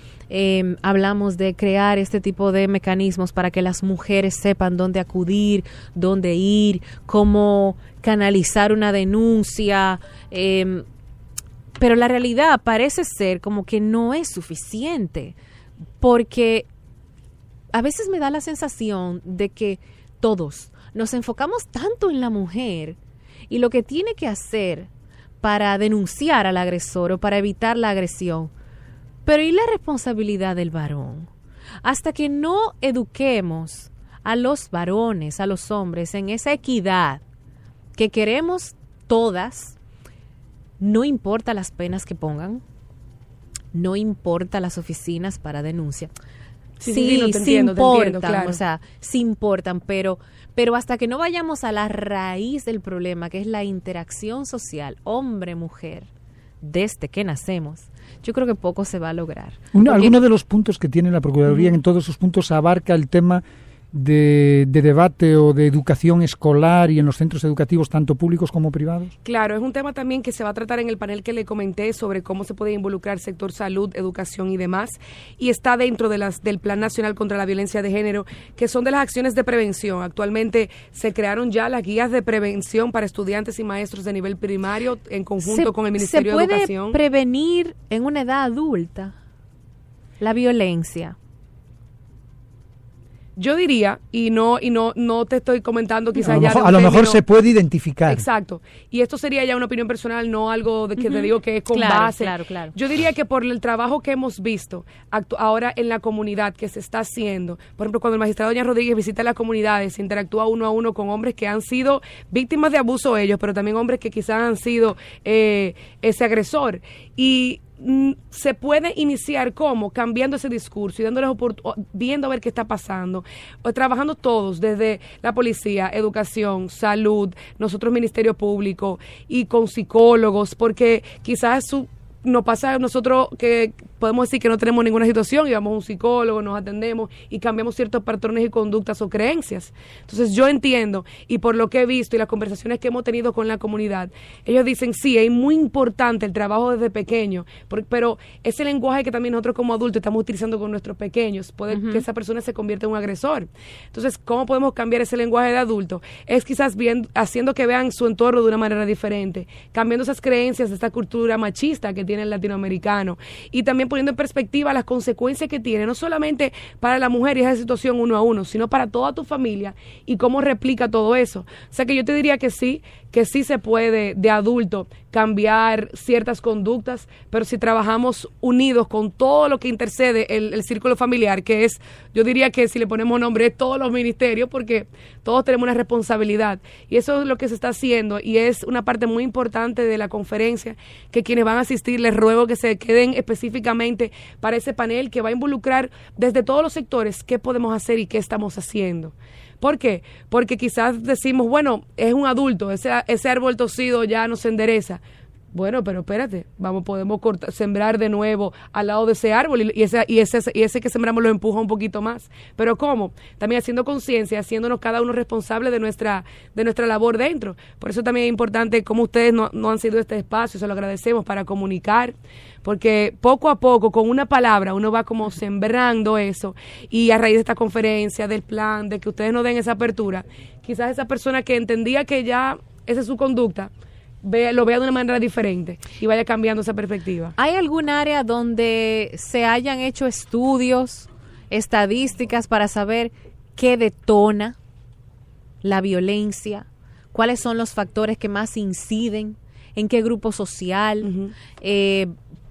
Hablamos de crear este tipo de mecanismos para que las mujeres sepan dónde acudir, dónde ir, cómo canalizar una denuncia, pero la realidad parece ser como que no es suficiente, porque a veces me da la sensación de que todos nos enfocamos tanto en la mujer y lo que tiene que hacer para denunciar al agresor o para evitar la agresión. Pero ¿y la responsabilidad del varón? Hasta que no eduquemos a los varones, a los hombres, en esa equidad que queremos todas, no importa las penas que pongan, no importa las oficinas para denuncia. Sí, importan, claro. O sea, sí importan, pero hasta que no vayamos a la raíz del problema, que es la interacción social, hombre-mujer, desde que nacemos, yo creo que poco se va a lograr.
Algunos de los puntos que tiene la Procuraduría, en todos esos puntos abarca el tema de debate o de educación escolar y en los centros educativos, tanto públicos como privados?
Claro, es un tema también que se va a tratar en el panel que le comenté sobre cómo se puede involucrar sector salud, educación y demás, y está dentro de del Plan Nacional contra la Violencia de Género, que son de las acciones de prevención. Actualmente se crearon ya las guías de prevención para estudiantes y maestros de nivel primario en conjunto con el Ministerio de Educación.
¿Se puede prevenir en una edad adulta la violencia?
Yo diría, y no te estoy comentando quizás
a lo mejor se puede identificar.
Exacto. Y esto sería ya una opinión personal, no algo de que te digo que es con base.
Claro.
Yo diría que por el trabajo que hemos visto ahora en la comunidad que se está haciendo, por ejemplo, cuando el magistrado Jan Rodríguez visita las comunidades, interactúa uno a uno con hombres que han sido víctimas de abuso ellos, pero también hombres que quizás han sido ese agresor. Y se puede iniciar como cambiando ese discurso y dándoles viendo a ver qué está pasando, trabajando todos desde la policía, educación, salud, nosotros Ministerio Público y con psicólogos, porque quizás nos pasa a nosotros que podemos decir que no tenemos ninguna situación y vamos a un psicólogo, nos atendemos y cambiamos ciertos patrones y conductas o creencias. Entonces yo entiendo, y por lo que he visto y las conversaciones que hemos tenido con la comunidad, ellos dicen sí, es muy importante el trabajo desde pequeño, pero ese lenguaje que también nosotros como adultos estamos utilizando con nuestros pequeños, puede que esa persona se convierta en un agresor. Entonces, ¿cómo podemos cambiar ese lenguaje de adulto? Es quizás haciendo que vean su entorno de una manera diferente, cambiando esas creencias de esta cultura machista que tiene el latinoamericano, y también poniendo en perspectiva las consecuencias que tiene, no solamente para la mujer y esa situación uno a uno, sino para toda tu familia y cómo replica todo eso. O sea que yo te diría que sí se puede de adulto cambiar ciertas conductas, pero si trabajamos unidos con todo lo que intercede el círculo familiar, que es, yo diría que si le ponemos nombre, es todos los ministerios, porque todos tenemos una responsabilidad, y eso es lo que se está haciendo, y es una parte muy importante de la conferencia, que quienes van a asistir, les ruego que se queden específicamente para ese panel que va a involucrar desde todos los sectores qué podemos hacer y qué estamos haciendo. ¿Por qué? Porque quizás decimos, bueno, es un adulto, ese árbol torcido ya no se endereza. Bueno, pero espérate, podemos sembrar de nuevo al lado de ese árbol y ese que sembramos lo empuja un poquito más. Pero ¿cómo? También haciendo conciencia, haciéndonos cada uno responsable de nuestra labor dentro. Por eso también es importante cómo ustedes no han sido este espacio, se lo agradecemos, para comunicar, porque poco a poco, con una palabra, uno va como sembrando eso, y a raíz de esta conferencia, del plan, de que ustedes nos den esa apertura, quizás esa persona que entendía que ya esa es su conducta, lo vea de una manera diferente y vaya cambiando esa perspectiva.
¿Hay algún área donde se hayan hecho estudios, estadísticas para saber qué detona la violencia? ¿Cuáles son los factores que más inciden? ¿En qué grupo social?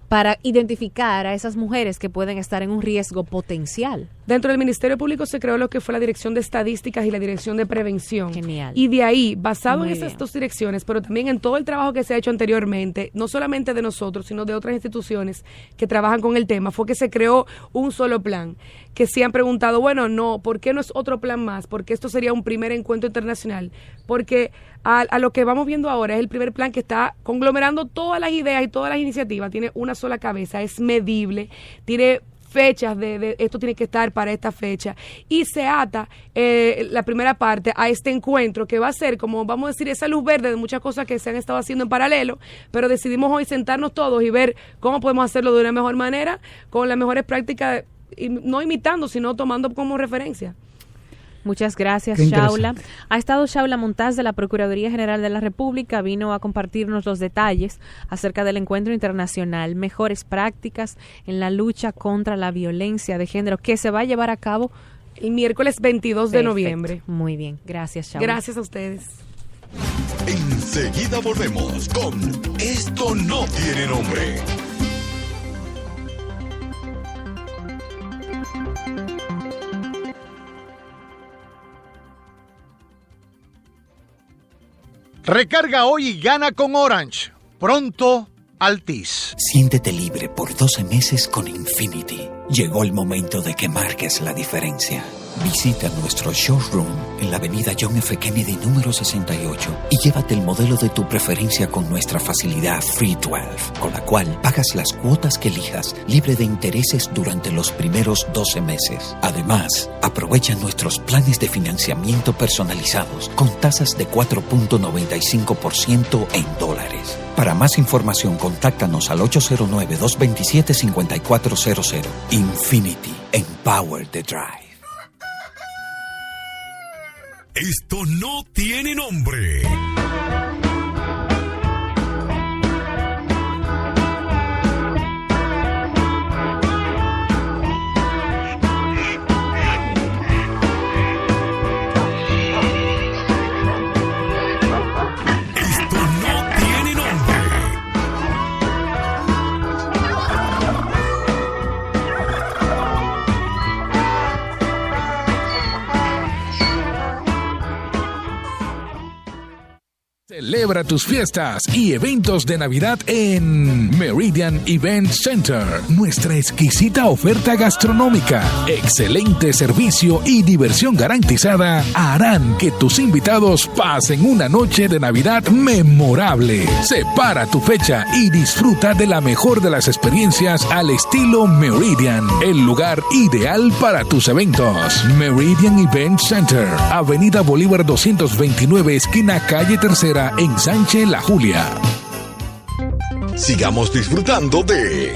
Para identificar a esas mujeres que pueden estar en un riesgo potencial.
Dentro del Ministerio Público se creó lo que fue la Dirección de Estadísticas y la Dirección de Prevención.
Genial.
Y de ahí, basado
Muy
en esas
bien.
dos direcciones, pero también en todo el trabajo que se ha hecho anteriormente, no solamente de nosotros, sino de otras instituciones que trabajan con el tema, fue que se creó un solo plan. Que sí han preguntado, bueno, no, ¿por qué no es otro plan más? Porque esto sería un primer encuentro internacional. Porque a lo que vamos viendo ahora es el primer plan que está conglomerando todas las ideas y todas las iniciativas. Tiene una sola cabeza, es medible, tiene fechas de esto tiene que estar para esta fecha, y se ata la primera parte a este encuentro que va a ser, como vamos a decir, esa luz verde de muchas cosas que se han estado haciendo en paralelo, pero decidimos hoy sentarnos todos y ver cómo podemos hacerlo de una mejor manera, con las mejores prácticas, y no imitando, sino tomando como referencia.
Muchas gracias,
Qué
Shaula.
interesante.
Ha estado Shaula Montaz de la Procuraduría General de la República, vino a compartirnos los detalles acerca del encuentro internacional, mejores prácticas en la lucha contra la violencia de género, que se va a llevar a cabo
el miércoles 22 de noviembre.
Muy bien, gracias, Shaula.
Gracias a ustedes.
Enseguida volvemos con Esto no tiene nombre.
Recarga hoy y gana con Orange. Pronto, Altis.
Siéntete libre por 12 meses con Infinity. Llegó el momento de que marques la diferencia. Visita nuestro showroom en la avenida John F. Kennedy número 68 y llévate el modelo de tu preferencia con nuestra facilidad Free 12, con la cual pagas las cuotas que elijas libre de intereses durante los primeros 12 meses. Además, aprovecha nuestros planes de financiamiento personalizados con tasas de 4.95% en dólares. Para más información, contáctanos al 809-227-5400. Infinity. Empower the Drive.
Esto no tiene nombre.
Celebra tus fiestas y eventos de Navidad en Meridian Event Center. Nuestra exquisita oferta gastronómica, excelente servicio y diversión garantizada harán que tus invitados pasen una noche de Navidad memorable. Separa tu fecha y disfruta de la mejor de las experiencias al estilo Meridian, el lugar ideal para tus eventos. Meridian Event Center, Avenida Bolívar 229, esquina calle Tercera, en Sánchez La Julia.
Sigamos disfrutando de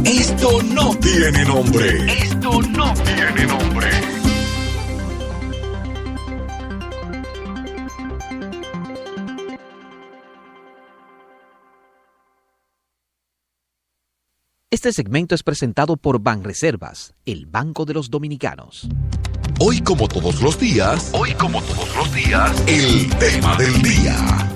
Esto no tiene nombre. Esto no tiene nombre.
Este segmento es presentado por Banreservas, el Banco de los Dominicanos.
Hoy como todos los días, el tema del día.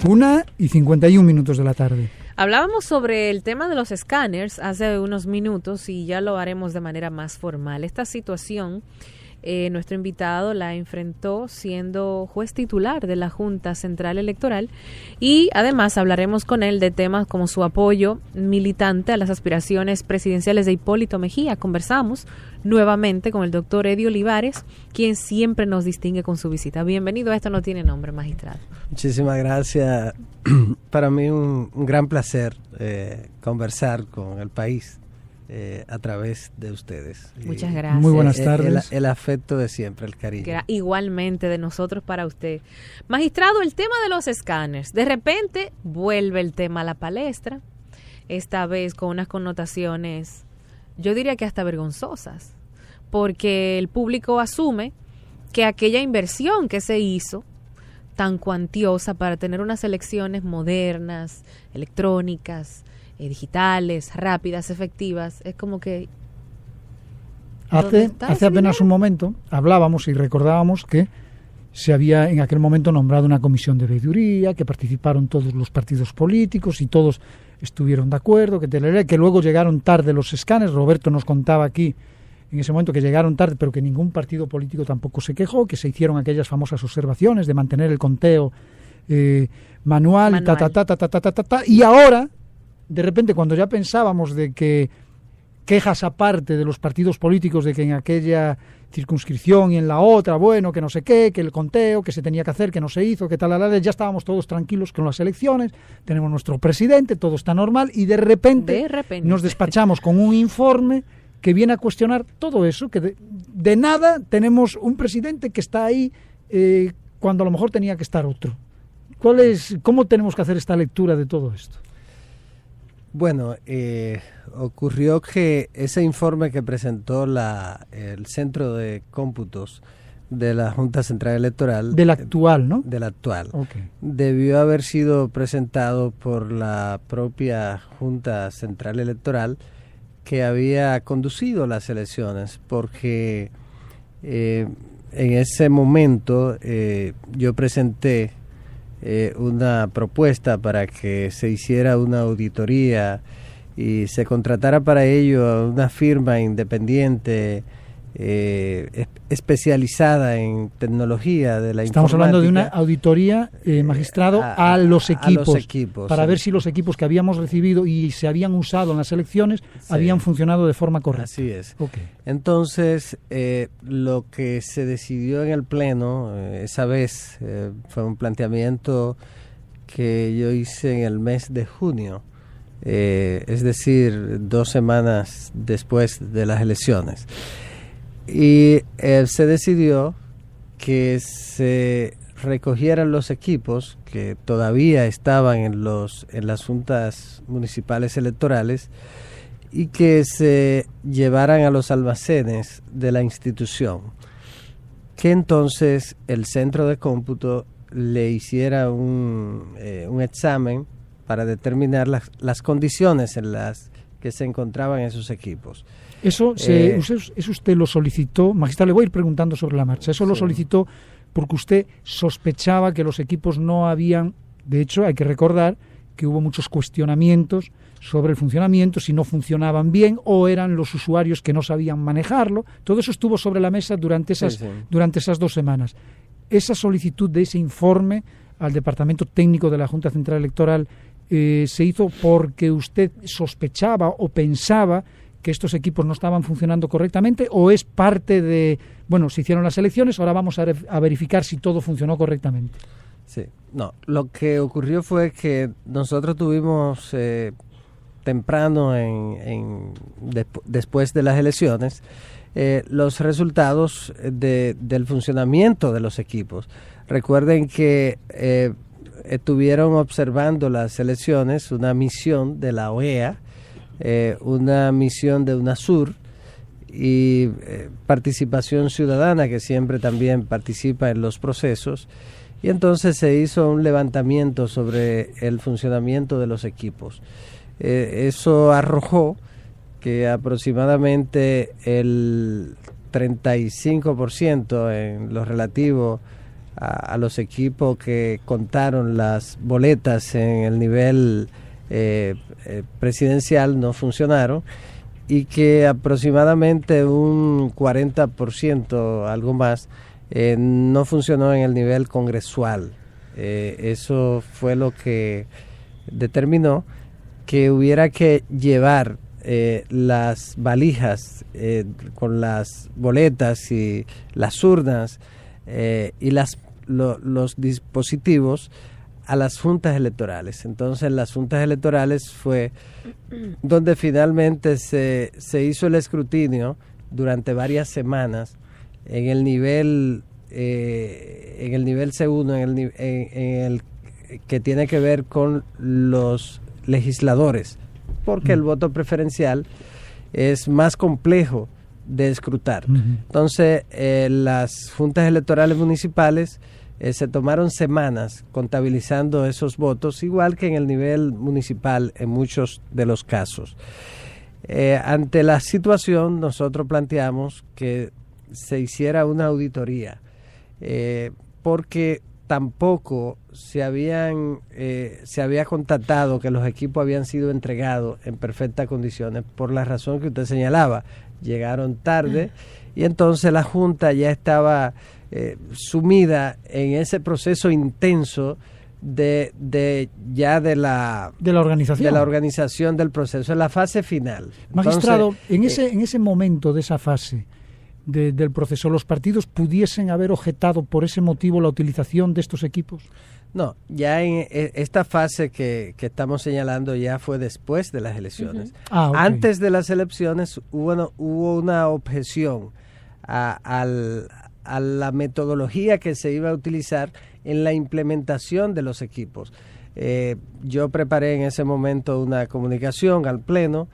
Una y 51 minutos de la tarde.
Hablábamos sobre el tema de los escáneres hace unos minutos y ya lo haremos de manera más formal. Esta situación, nuestro invitado la enfrentó siendo juez titular de la Junta Central Electoral y además hablaremos con él de temas como su apoyo militante a las aspiraciones presidenciales de Hipólito Mejía. Conversamos nuevamente con el doctor Eddie Olivares, quien siempre nos distingue con su visita. Bienvenido a Esto No Tiene Nombre, magistrado.
Muchísimas gracias. Para mí un gran placer conversar con el país a través de ustedes.
Muchas gracias.
Muy buenas tardes.
El afecto de siempre, el cariño.
Igualmente de nosotros para usted. Magistrado, el tema de los escáneres. De repente vuelve el tema a la palestra, esta vez con unas connotaciones, yo diría que hasta vergonzosas, porque el público asume que aquella inversión que se hizo, tan cuantiosa para tener unas elecciones modernas, electrónicas, digitales, rápidas, efectivas, es como que...
Hace apenas un momento hablábamos y recordábamos que se había en aquel momento nombrado una comisión de veeduría, que participaron todos los partidos políticos y todos estuvieron de acuerdo, que luego llegaron tarde los escáneres. Roberto nos contaba aquí en ese momento que llegaron tarde, pero que ningún partido político tampoco se quejó, que se hicieron aquellas famosas observaciones de mantener el conteo manual. Y ahora, de repente, cuando ya pensábamos de que quejas aparte de los partidos políticos de que en aquella circunscripción y en la otra, bueno, que no sé qué, que el conteo, que se tenía que hacer, que no se hizo, que tal, ya estábamos todos tranquilos con las elecciones, tenemos nuestro presidente, todo está normal, y de repente nos despachamos con un informe que viene a cuestionar todo eso, que de nada tenemos un presidente que está ahí cuando a lo mejor tenía que estar otro. ¿Cómo tenemos que hacer esta lectura de todo esto?
Bueno, ocurrió que ese informe que presentó el Centro de Cómputos de la Junta Central Electoral...
Del actual, ¿no?
Del actual.
Okay.
Debió haber sido presentado por la propia Junta Central Electoral que había conducido las elecciones, porque en ese momento yo presenté una propuesta para que se hiciera una auditoría y se contratara para ello a una firma independiente especializada en tecnología de la
Estamos
informática.
hablando de una auditoría, magistrado, a los equipos, para
sí,
ver si los equipos que habíamos recibido y se habían usado en las elecciones habían funcionado de forma correcta.
Así es.
Okay.
Entonces, lo que se decidió en el Pleno esa vez fue un planteamiento que yo hice en el mes de junio, es decir, 2 semanas después de las elecciones. Y se decidió que se recogieran los equipos que todavía estaban en las juntas municipales electorales y que se llevaran a los almacenes de la institución, que entonces el centro de cómputo le hiciera un examen para determinar las condiciones en las que se encontraban esos equipos.
Eso usted lo solicitó, magistrado, le voy a ir preguntando sobre la marcha. Eso lo solicitó porque usted sospechaba que los equipos no habían, de hecho hay que recordar que hubo muchos cuestionamientos sobre el funcionamiento, si no funcionaban bien o eran los usuarios que no sabían manejarlo. Todo eso estuvo sobre la mesa durante esas 2 semanas. Esa solicitud de ese informe al Departamento Técnico de la Junta Central Electoral se hizo porque usted sospechaba o pensaba que estos equipos no estaban funcionando correctamente, o es parte de, bueno, se hicieron las elecciones, ahora vamos a verificar si todo funcionó correctamente?
Sí, no, lo que ocurrió fue que nosotros tuvimos temprano después de las elecciones los resultados del funcionamiento de los equipos. Recuerden que estuvieron observando las elecciones una misión de la OEA, una misión de UNASUR y participación ciudadana, que siempre también participa en los procesos, y entonces se hizo un levantamiento sobre el funcionamiento de los equipos. Eso arrojó que aproximadamente el 35% en lo relativo a los equipos que contaron las boletas en el nivel presidencial no funcionaron y que aproximadamente un 40%, algo más, no funcionó en el nivel congresual. Eso fue lo que determinó que hubiera que llevar las valijas con las boletas y las urnas y los dispositivos a las juntas electorales. Entonces las juntas electorales fue donde finalmente se hizo el escrutinio durante varias semanas en el nivel C1, en el que tiene que ver con los legisladores, porque el voto preferencial es más complejo de escrutar. Entonces, las juntas electorales municipales se tomaron semanas contabilizando esos votos, igual que en el nivel municipal en muchos de los casos. Ante la situación, nosotros planteamos que se hiciera una auditoría, porque tampoco se había constatado que los equipos habían sido entregados en perfectas condiciones, por la razón que usted señalaba. Llegaron tarde y entonces la Junta ya estaba sumida en ese proceso intenso de la organización del proceso, en la fase final.
Magistrado,
entonces,
en ese momento de esa fase del proceso, ¿los partidos pudiesen haber objetado por ese motivo la utilización de estos equipos?
No, ya en esta fase que estamos señalando ya fue después de las elecciones.
Okay.
Antes de las elecciones hubo una objeción a la metodología que se iba a utilizar en la implementación de los equipos. Yo preparé en ese momento una comunicación al Pleno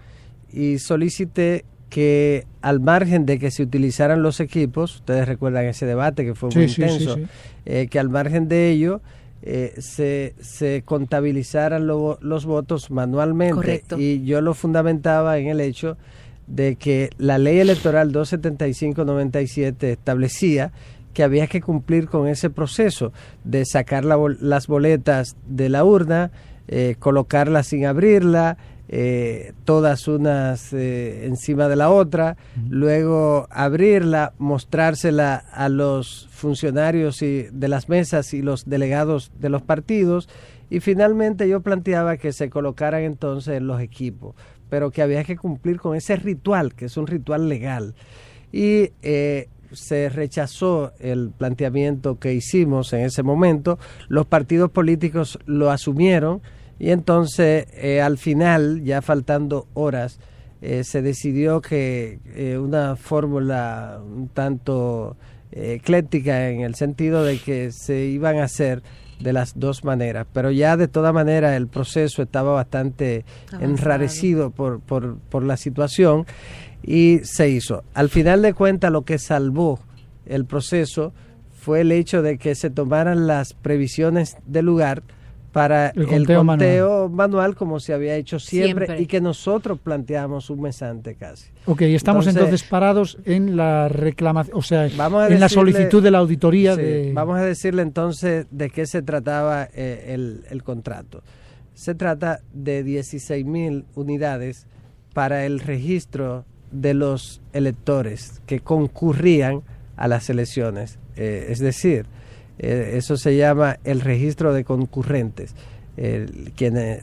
y solicité que, al margen de que se utilizaran los equipos, ustedes recuerdan ese debate que fue muy intenso, que al margen de ello se contabilizaran los votos manualmente.
Correcto.
Y yo lo fundamentaba en el hecho de que la ley electoral 275/97 establecía que había que cumplir con ese proceso de sacar las boletas de la urna, colocarlas sin abrirla, todas unas encima de la otra, luego abrirla, mostrársela a los funcionarios de las mesas y los delegados de los partidos, y finalmente yo planteaba que se colocaran entonces los equipos, pero que había que cumplir con ese ritual, que es un ritual legal. Y se rechazó el planteamiento que hicimos en ese momento, los partidos políticos lo asumieron, y entonces al final, ya faltando horas, se decidió que una fórmula un tanto ecléctica, en el sentido de que se iban a hacer de las dos maneras, pero ya de toda manera el proceso estaba bastante enrarecido por la situación, y se hizo. Al final de cuentas, lo que salvó el proceso fue el hecho de que se tomaran las previsiones del lugar para el conteo manual, como se había hecho siempre, y que nosotros planteamos un mes antes casi.
Ok, estamos entonces parados en la reclamación, o sea, en la solicitud de la auditoría.
Sí, vamos a decirle entonces de qué se trataba el contrato. Se trata de 16,000 unidades para el registro de los electores que concurrían a las elecciones, es decir, eso se llama el registro de concurrentes,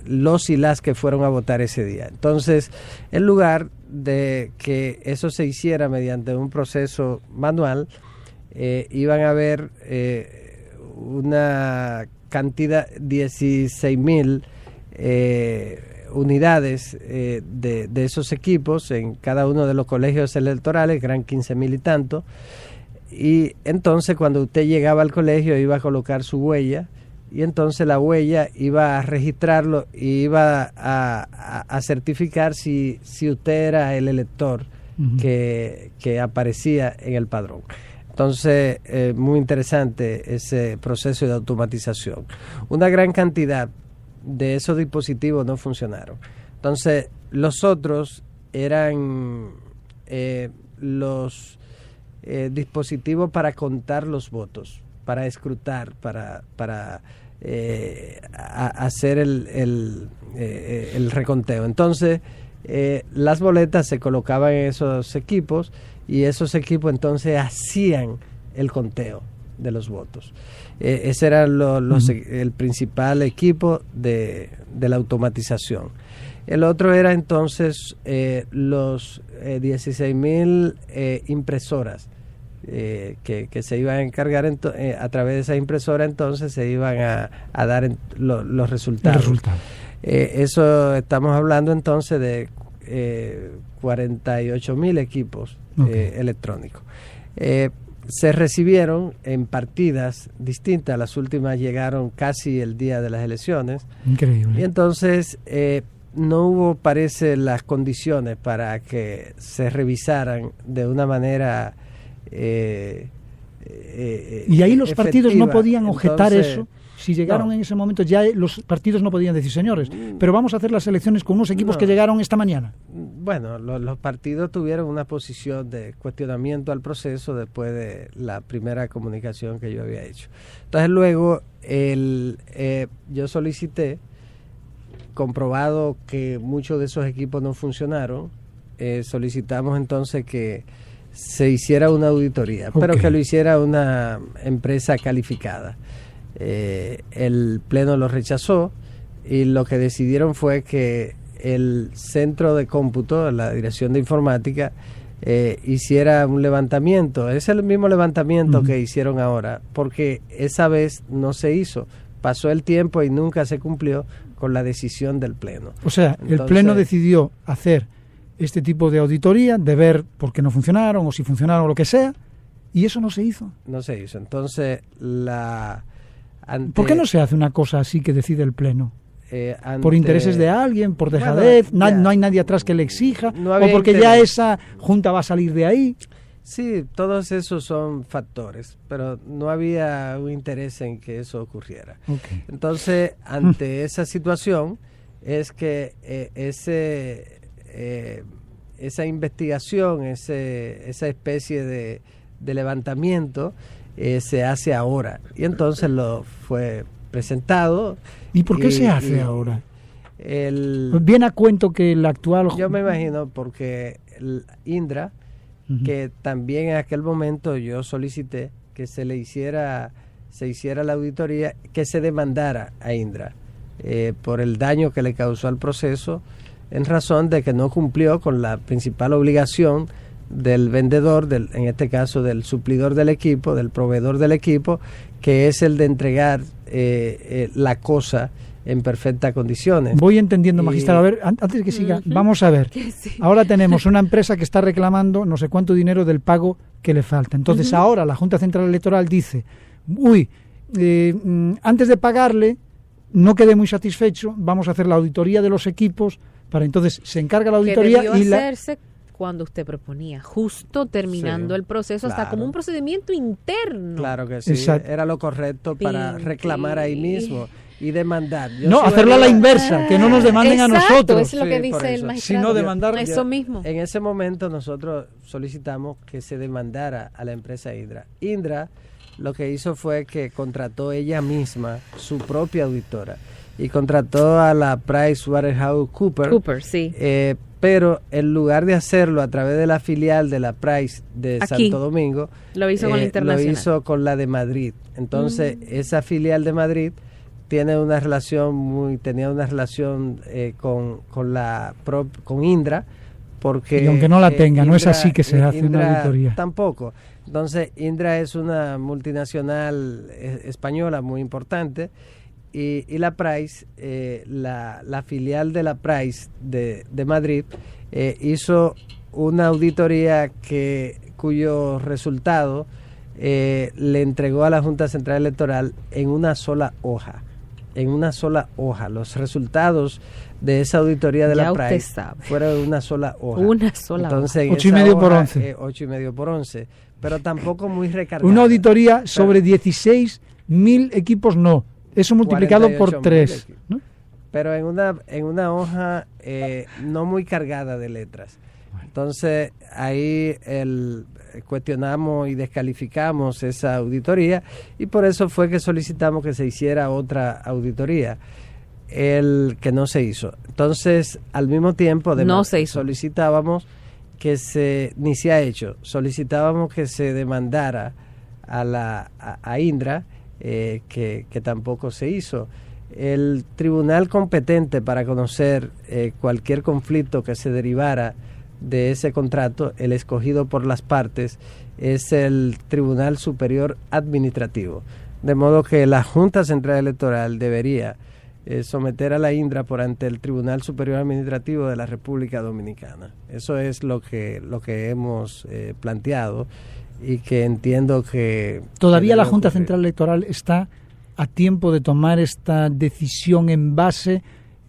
los y las que fueron a votar ese día. Entonces, en lugar de que eso se hiciera mediante un proceso manual, iban a haber una cantidad, 16,000 unidades de esos equipos en cada uno de los colegios electorales, eran 15,000 y tanto. Y entonces, cuando usted llegaba al colegio, iba a colocar su huella, y entonces la huella iba a registrarlo y iba a certificar si usted era el elector que aparecía en el padrón. Entonces, muy interesante ese proceso de automatización. Una gran cantidad de esos dispositivos no funcionaron. Entonces, los otros eran los dispositivos para contar los votos, para escrutar, para hacer el reconteo. Entonces, las boletas se colocaban en esos equipos y esos equipos entonces hacían el conteo de los votos. Ese era el principal equipo de la automatización. El otro era entonces los 16,000 impresoras que se iban a encargar a través de esa impresora, entonces se iban a dar los resultados. Eso estamos hablando entonces de 48,000 equipos electrónicos. Se recibieron en partidas distintas, las últimas llegaron casi el día de las elecciones.
Increíble.
Y entonces no hubo, parece, las condiciones para que se revisaran de una manera
y ahí los
efectiva.
partidos no podían objetar
Entonces,
eso. Si llegaron en ese momento, ya los partidos no podían decir, señores, pero vamos a hacer las elecciones con unos equipos que llegaron esta mañana.
Bueno, los partidos tuvieron una posición de cuestionamiento al proceso después de la primera comunicación que yo había hecho. Entonces luego yo solicité, comprobado que muchos de esos equipos no funcionaron, solicitamos entonces que se hiciera una auditoría, pero que lo hiciera una empresa calificada. El Pleno lo rechazó y lo que decidieron fue que el centro de cómputo, la Dirección de Informática, hiciera un levantamiento. Es el mismo levantamiento que hicieron ahora, porque esa vez no se hizo. Pasó el tiempo y nunca se cumplió con la decisión del Pleno.
O sea, el Pleno decidió hacer este tipo de auditoría, de ver por qué no funcionaron o si funcionaron o lo que sea, y eso no se hizo.
No se hizo. Entonces,
¿por qué no se hace una cosa así que decide el Pleno? ¿Por intereses de alguien? ¿Por dejadez?
Bueno,
¿No hay nadie atrás que le exija?
No
¿O porque ya esa junta va a salir de ahí?
Sí, todos esos son factores, pero no había un interés en que eso ocurriera. Entonces, ante esa situación, es que esa investigación, esa especie de levantamiento se hace ahora. Y entonces lo fue presentado.
¿Y por qué se hace ahora? Viene a cuento que el actual...
Yo me imagino porque el Indra, que también en aquel momento yo solicité que se hiciera la auditoría, que se demandara a Indra por el daño que le causó al proceso, en razón de que no cumplió con la principal obligación del vendedor, en este caso del suplidor del equipo, del proveedor del equipo, que es el de entregar la cosa en perfectas condiciones.
Voy entendiendo, magistrado. A ver, antes de que siga, vamos a ver. Sí. Ahora tenemos una empresa que está reclamando no sé cuánto dinero del pago que le falta. Entonces ahora la Junta Central Electoral dice, antes de pagarle, no quedé muy satisfecho, vamos a hacer la auditoría de los equipos, para entonces se encarga la auditoría
que debió hacerse cuando usted proponía, justo terminando el proceso, hasta como un procedimiento interno.
Claro que sí, era lo correcto para reclamar ahí mismo y demandar.
Hacerlo a la inversa, que no nos demanden a nosotros.
Es lo que dice el magistrado.
Sino demandar
eso mismo.
En ese momento nosotros solicitamos que se demandara a la empresa Indra. Indra lo que hizo fue que contrató ella misma su propia auditora y contrató a la PricewaterhouseCoopers.
Sí.
Pero en lugar de hacerlo a través de la filial de la Price de Santo Domingo,
lo hizo con la internacional.
Lo hizo con la de Madrid. Entonces, esa filial de Madrid tenía una relación con Indra, porque
y aunque no la tenga, no es así que se hace una auditoría.
Tampoco. Entonces, Indra es una multinacional española muy importante. Y la Price, la filial de la Price de Madrid, hizo una auditoría cuyo resultado le entregó a la Junta Central Electoral en una sola hoja. Los resultados de esa auditoría de la Price fueron una sola hoja. Entonces,
8,5 por 11.
8,5 por 11. Pero tampoco muy recargada.
Una auditoría sobre 16,000 equipos, no. Eso multiplicado por 3, ¿no?
Pero en una hoja no muy cargada de letras. Entonces, ahí cuestionamos y descalificamos esa auditoría y por eso fue que solicitamos que se hiciera otra auditoría, el que no se hizo. Entonces, al mismo tiempo, solicitábamos ni se ha hecho, solicitábamos que se demandara a Indra, que tampoco se hizo. El tribunal competente para conocer cualquier conflicto que se derivara de ese contrato, el escogido por las partes, es el Tribunal Superior Administrativo. De modo que la Junta Central Electoral debería someter a la Indra por ante el Tribunal Superior Administrativo de la República Dominicana. Eso es lo que hemos planteado y que entiendo que...
¿Todavía la Junta Central Electoral está a tiempo de tomar esta decisión en base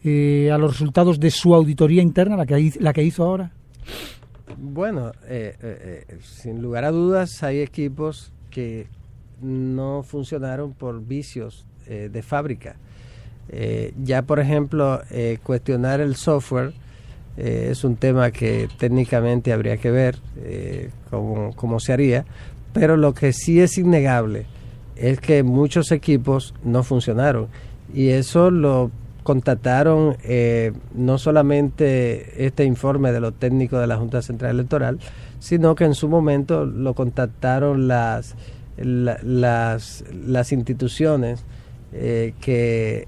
a los resultados de su auditoría interna, la que hizo ahora?
Bueno, sin lugar a dudas hay equipos que no funcionaron por vicios de fábrica. Ya, por ejemplo, cuestionar el software es un tema que técnicamente habría que ver cómo se haría, pero lo que sí es innegable es que muchos equipos no funcionaron y eso lo contactaron no solamente este informe de los técnicos de la Junta Central Electoral, sino que en su momento lo contactaron las instituciones que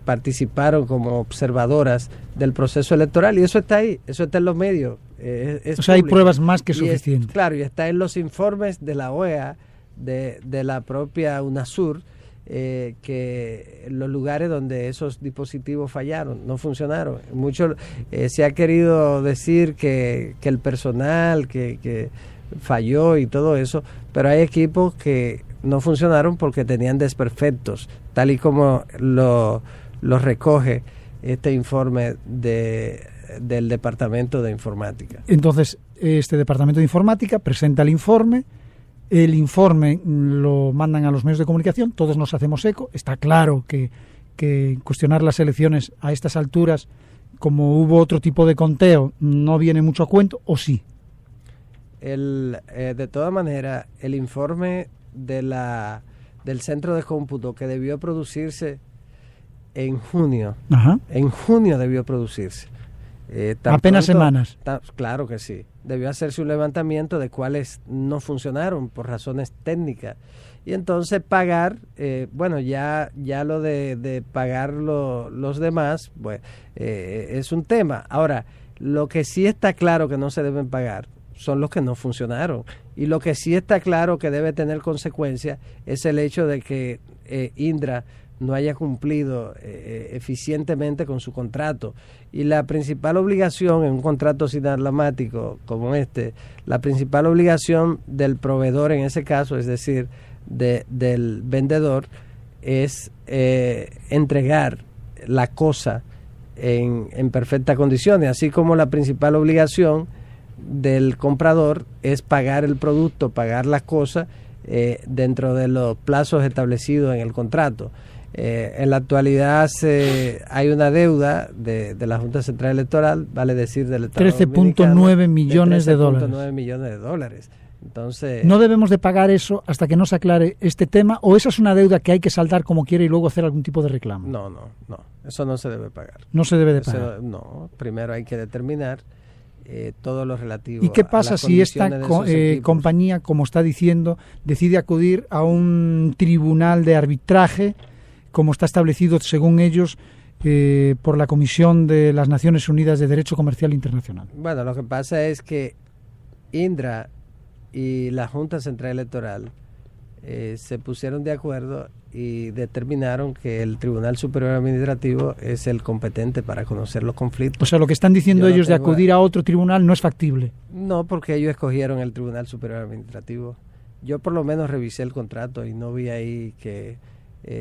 participaron como observadoras del proceso electoral, y eso está ahí, eso está en los medios.
O sea, hay pruebas más que suficientes.
Claro, y está en los informes de la OEA, de la propia UNASUR, que los lugares donde esos dispositivos fallaron, no funcionaron. Mucho se ha querido decir que el personal que falló y todo eso, pero hay equipos que no funcionaron porque tenían desperfectos, tal y como lo recoge este informe del Departamento de Informática.
Entonces, este Departamento de Informática presenta el informe lo mandan a los medios de comunicación, todos nos hacemos eco. Está claro que cuestionar las elecciones a estas alturas, como hubo otro tipo de conteo, no viene mucho a cuento, ¿o sí?
De todas maneras, el informe del centro de cómputo que debió producirse en junio, en junio debió producirse.
Apenas semanas.
Claro que sí. Debió hacerse un levantamiento de cuáles no funcionaron por razones técnicas. Y entonces pagar, ya lo de pagar los demás, es un tema. Ahora, lo que sí está claro que no se deben pagar son los que no funcionaron. Y lo que sí está claro que debe tener consecuencias es el hecho de que Indra no haya cumplido eficientemente con su contrato. Y la principal obligación en un contrato sinarlamático como este, la principal obligación del proveedor en ese caso, es decir, del vendedor, es entregar la cosa en perfectas condiciones, así como la principal obligación del comprador es pagar el producto, pagar las cosas dentro de los plazos establecidos en el contrato. En la actualidad hay una deuda de la Junta Central Electoral, vale decir del Estado
13.9 millones de dólares.
13.9 millones de dólares. Entonces,
¿no debemos de pagar eso hasta que no se aclare este tema? ¿O esa es una deuda que hay que saldar como quiera y luego hacer algún tipo de reclamo?
No. Eso no se debe pagar.
No se debe de pagar.
No. Primero hay que determinar todo lo relativo.
¿Y qué pasa si esta compañía, como está diciendo, decide acudir a un tribunal de arbitraje, como está establecido, según ellos, por la Comisión de las Naciones Unidas de Derecho Comercial Internacional?
Bueno, lo que pasa es que Indra y la Junta Central Electoral se pusieron de acuerdo y determinaron que el Tribunal Superior Administrativo es el competente para conocer los conflictos.
O sea, lo que están diciendo ellos de acudir a otro tribunal no es factible.
No, porque ellos escogieron el Tribunal Superior Administrativo. Yo por lo menos revisé el contrato y no vi ahí que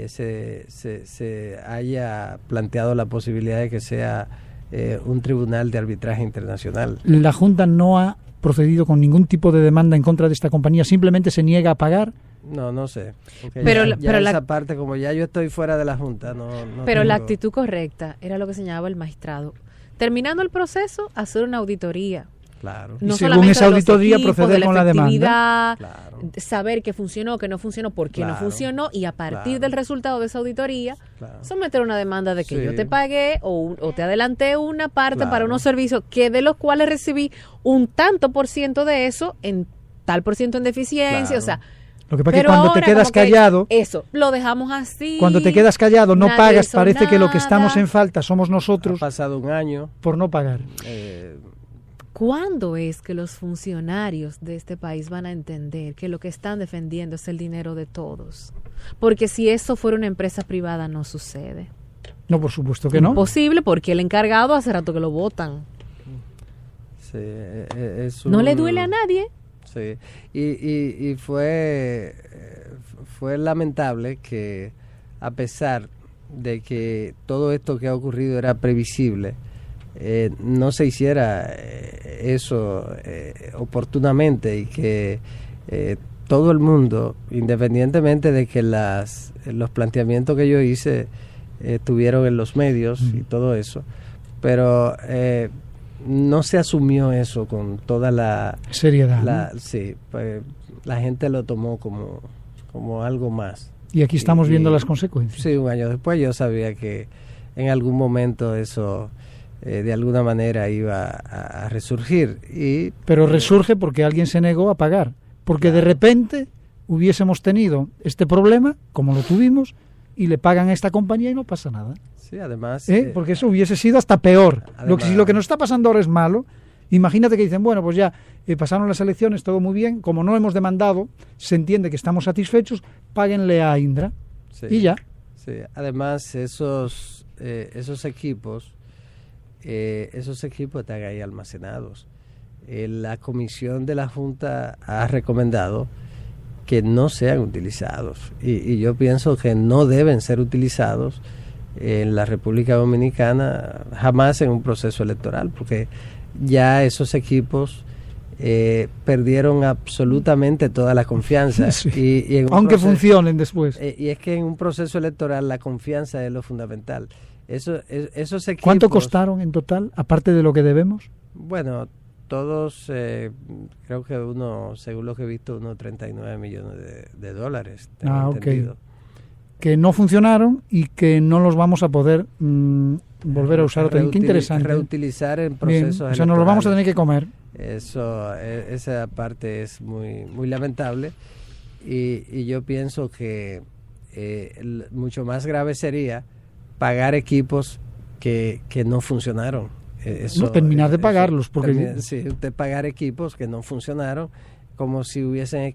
se haya planteado la posibilidad de que sea un tribunal de arbitraje internacional.
La Junta no ha procedido con ningún tipo de demanda en contra de esta compañía, simplemente se niega a pagar.
No sé.
Pero
esa parte, como ya yo estoy fuera de la Junta, no
pero
tengo...
la actitud correcta era lo que señalaba el magistrado. Terminando el proceso, hacer una auditoría.
Claro.
Y según esa auditoría proceder con la demanda.
Saber qué funcionó, qué no funcionó, por qué no funcionó, y a partir del resultado de esa auditoría someter una demanda de que yo te pagué o te adelanté una parte para unos servicios que de los cuales recibí un tanto por ciento de eso en tal por ciento en deficiencia, o sea.
Lo que pasa es que cuando te quedas callado,
eso, lo dejamos así.
Cuando te quedas callado, no pagas, parece que lo que estamos en falta somos nosotros.
Ha pasado un año
por no pagar.
¿Cuándo es que los funcionarios de este país van a entender que lo que están defendiendo es el dinero de todos? Porque si eso fuera una empresa privada no sucede.
No, por supuesto que no.
Imposible, porque el encargado hace rato que lo votan.
Sí,
no le duele a nadie.
Sí, y fue lamentable que, a pesar de que todo esto que ha ocurrido era previsible, no se hiciera eso oportunamente, y que todo el mundo, independientemente de que los planteamientos que yo hice estuvieron en los medios y todo eso, pero no se asumió eso con toda la
seriedad.
Sí, pues, la gente lo tomó como algo más.
Y aquí estamos viendo las consecuencias.
Sí, un año después yo sabía que en algún momento eso de alguna manera iba a resurgir.
Pero resurge porque alguien se negó a pagar. Porque de repente hubiésemos tenido este problema, como lo tuvimos, y le pagan a esta compañía y no pasa nada.
Sí, además...
porque eso hubiese sido hasta peor.
Además,
Si lo que nos está pasando ahora es malo, imagínate que dicen, bueno, pues ya pasaron las elecciones, todo muy bien, como no hemos demandado, se entiende que estamos satisfechos, páguenle a Indra.
Sí,
y ya.
Sí, además esos equipos están ahí almacenados. La comisión de la Junta ha recomendado que no sean utilizados, y yo pienso que no deben ser utilizados en la República Dominicana jamás en un proceso electoral, porque ya esos equipos perdieron absolutamente toda la confianza.
Sí. Y aunque funcionen después.
Y es que en un proceso electoral la confianza es lo fundamental. Esos equipos,
¿cuánto costaron en total, aparte de lo que debemos?
Bueno, todos, creo que según lo que he visto, unos 39 millones de dólares.
Ok. Que no funcionaron y que no los vamos a poder volver a usar. Qué interesante.
Reutilizar en procesos electorales.
O sea, nos los vamos a tener que comer.
Esa parte es muy, muy lamentable, y yo pienso que mucho más grave sería pagar equipos que no funcionaron.
No terminar de pagarlos, porque
usted pagar equipos que no funcionaron como si hubiesen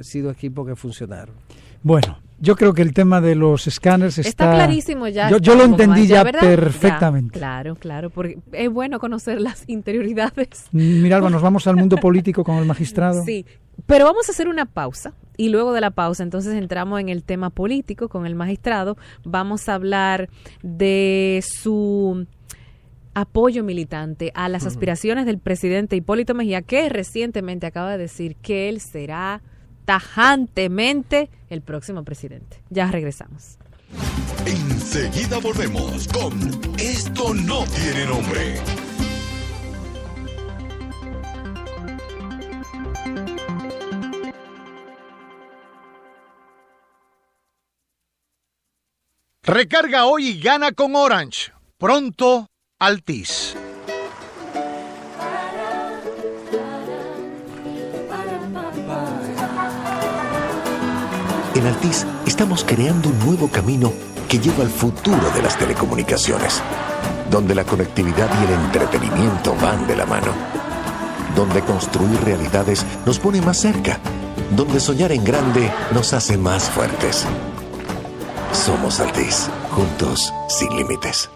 sido equipos que funcionaron.
Bueno, yo creo que el tema de los escáneres está
clarísimo ya.
Yo lo entendí ya perfectamente.
Ya, claro, porque es bueno conocer las interioridades.
Mira, Alba, nos vamos al mundo político con el magistrado.
Sí, pero vamos a hacer una pausa, y luego de la pausa entonces entramos en el tema político con el magistrado. Vamos a hablar de su apoyo militante a las aspiraciones del presidente Hipólito Mejía, que recientemente acaba de decir que él será tajantemente el próximo presidente. Ya regresamos.
Enseguida volvemos con Esto no tiene nombre.
Recarga hoy y gana con Orange. Pronto, Altis.
En Altis estamos creando un nuevo camino que lleva al futuro de las telecomunicaciones, donde la conectividad y el entretenimiento van de la mano, donde construir realidades nos pone más cerca, donde soñar en grande nos hace más fuertes. Somos Altis, juntos sin límites.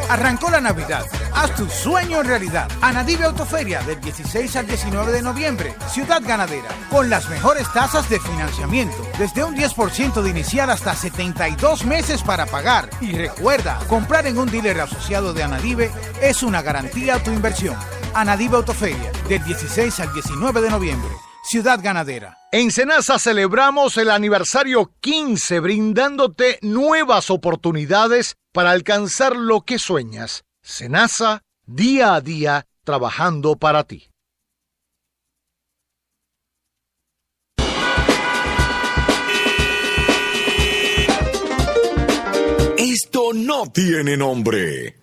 Arrancó la Navidad. Haz tu sueño realidad. Anadive Autoferia del 16 al 19 de noviembre. Ciudad Ganadera. Con las mejores tasas de financiamiento. Desde un 10% de inicial hasta 72 meses para pagar. Y recuerda, comprar en un dealer asociado de Anadive es una garantía a tu inversión. Anadive Autoferia del 16 al 19 de noviembre. Ciudad Ganadera.
En Senasa celebramos el aniversario 15 brindándote nuevas oportunidades para alcanzar lo que sueñas. Senasa, día a día, trabajando para ti.
Esto no tiene nombre.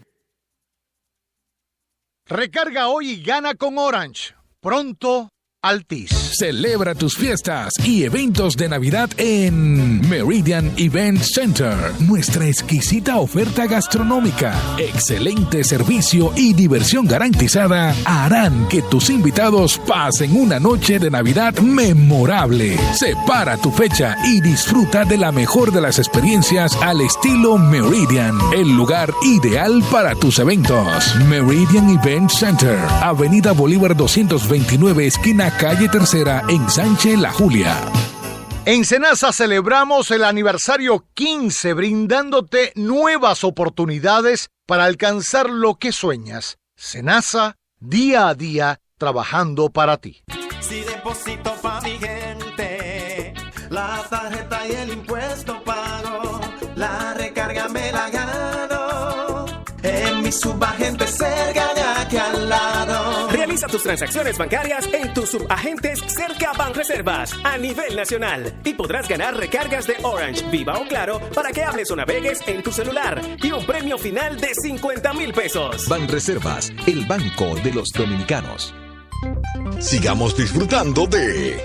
Recarga hoy y gana con Orange. Pronto, Altis.
Celebra tus fiestas y eventos de Navidad en Meridian Event Center. Nuestra exquisita oferta gastronómica, excelente servicio y diversión garantizada harán que tus invitados pasen una noche de Navidad memorable. Separa tu fecha y disfruta de la mejor de las experiencias al estilo Meridian, el lugar ideal para tus eventos. Meridian Event Center, Avenida Bolívar 229, esquina calle Tercera, en Sánchez La Julia.
En Senasa celebramos el aniversario 15 brindándote nuevas oportunidades para alcanzar lo que sueñas. Senasa, día a día, trabajando para ti.
Si deposito pa' mi gente, la tarjeta y el impuesto pago, la recarga me la gano, en mi subagente cerca de aquí al lado.
Realiza tus transacciones bancarias en tus subagentes cerca Banreservas a nivel nacional y podrás ganar recargas de Orange, Viva o Claro para que hables o navegues en tu celular y un premio final de 50,000 pesos.
Banreservas, el banco de los dominicanos.
Sigamos disfrutando de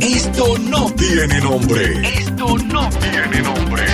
Esto no tiene nombre. Esto no tiene nombre.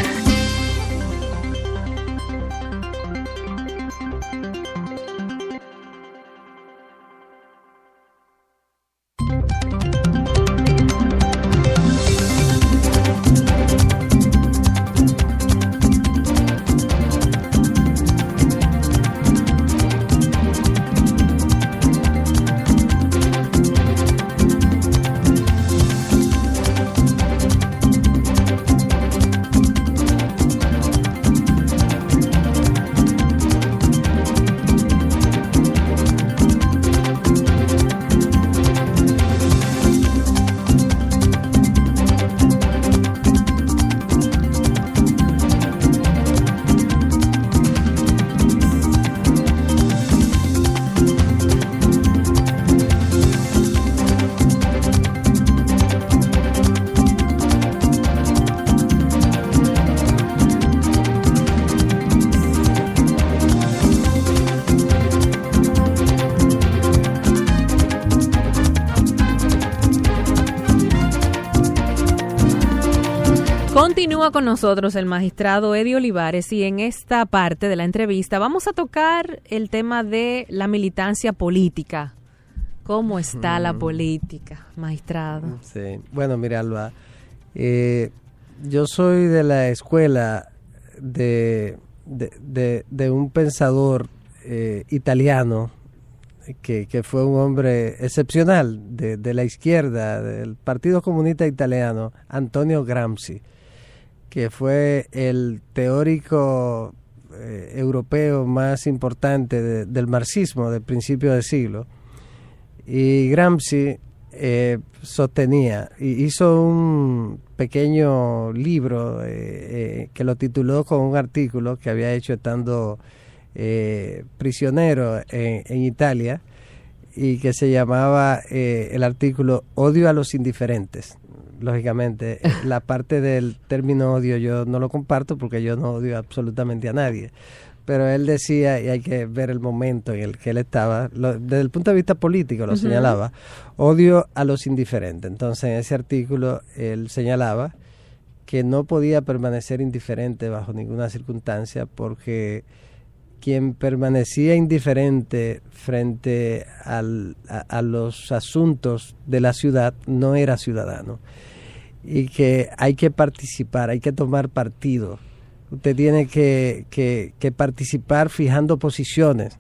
Continúa con nosotros el magistrado Eddie Olivares y en esta parte de la entrevista vamos a tocar el tema de la militancia política. ¿Cómo está la política, magistrado?
Sí, bueno, mira, Alba, yo soy de la escuela de un pensador italiano que fue un hombre excepcional de la izquierda, del Partido Comunista Italiano, Antonio Gramsci, que fue el teórico europeo más importante del marxismo del principio del siglo. Y Gramsci sostenía, y hizo un pequeño libro que lo tituló con un artículo que había hecho estando prisionero en Italia, y que se llamaba el artículo Odio a los indiferentes. Lógicamente, la parte del término odio yo no lo comparto porque yo no odio absolutamente a nadie. Pero él decía, y hay que ver el momento en el que él estaba, desde el punto de vista político lo señalaba, odio a los indiferentes. Entonces, en ese artículo él señalaba que no podía permanecer indiferente bajo ninguna circunstancia porque quien permanecía indiferente frente a los asuntos de la ciudad no era ciudadano. Y que hay que participar, hay que tomar partido. Usted tiene que participar fijando posiciones,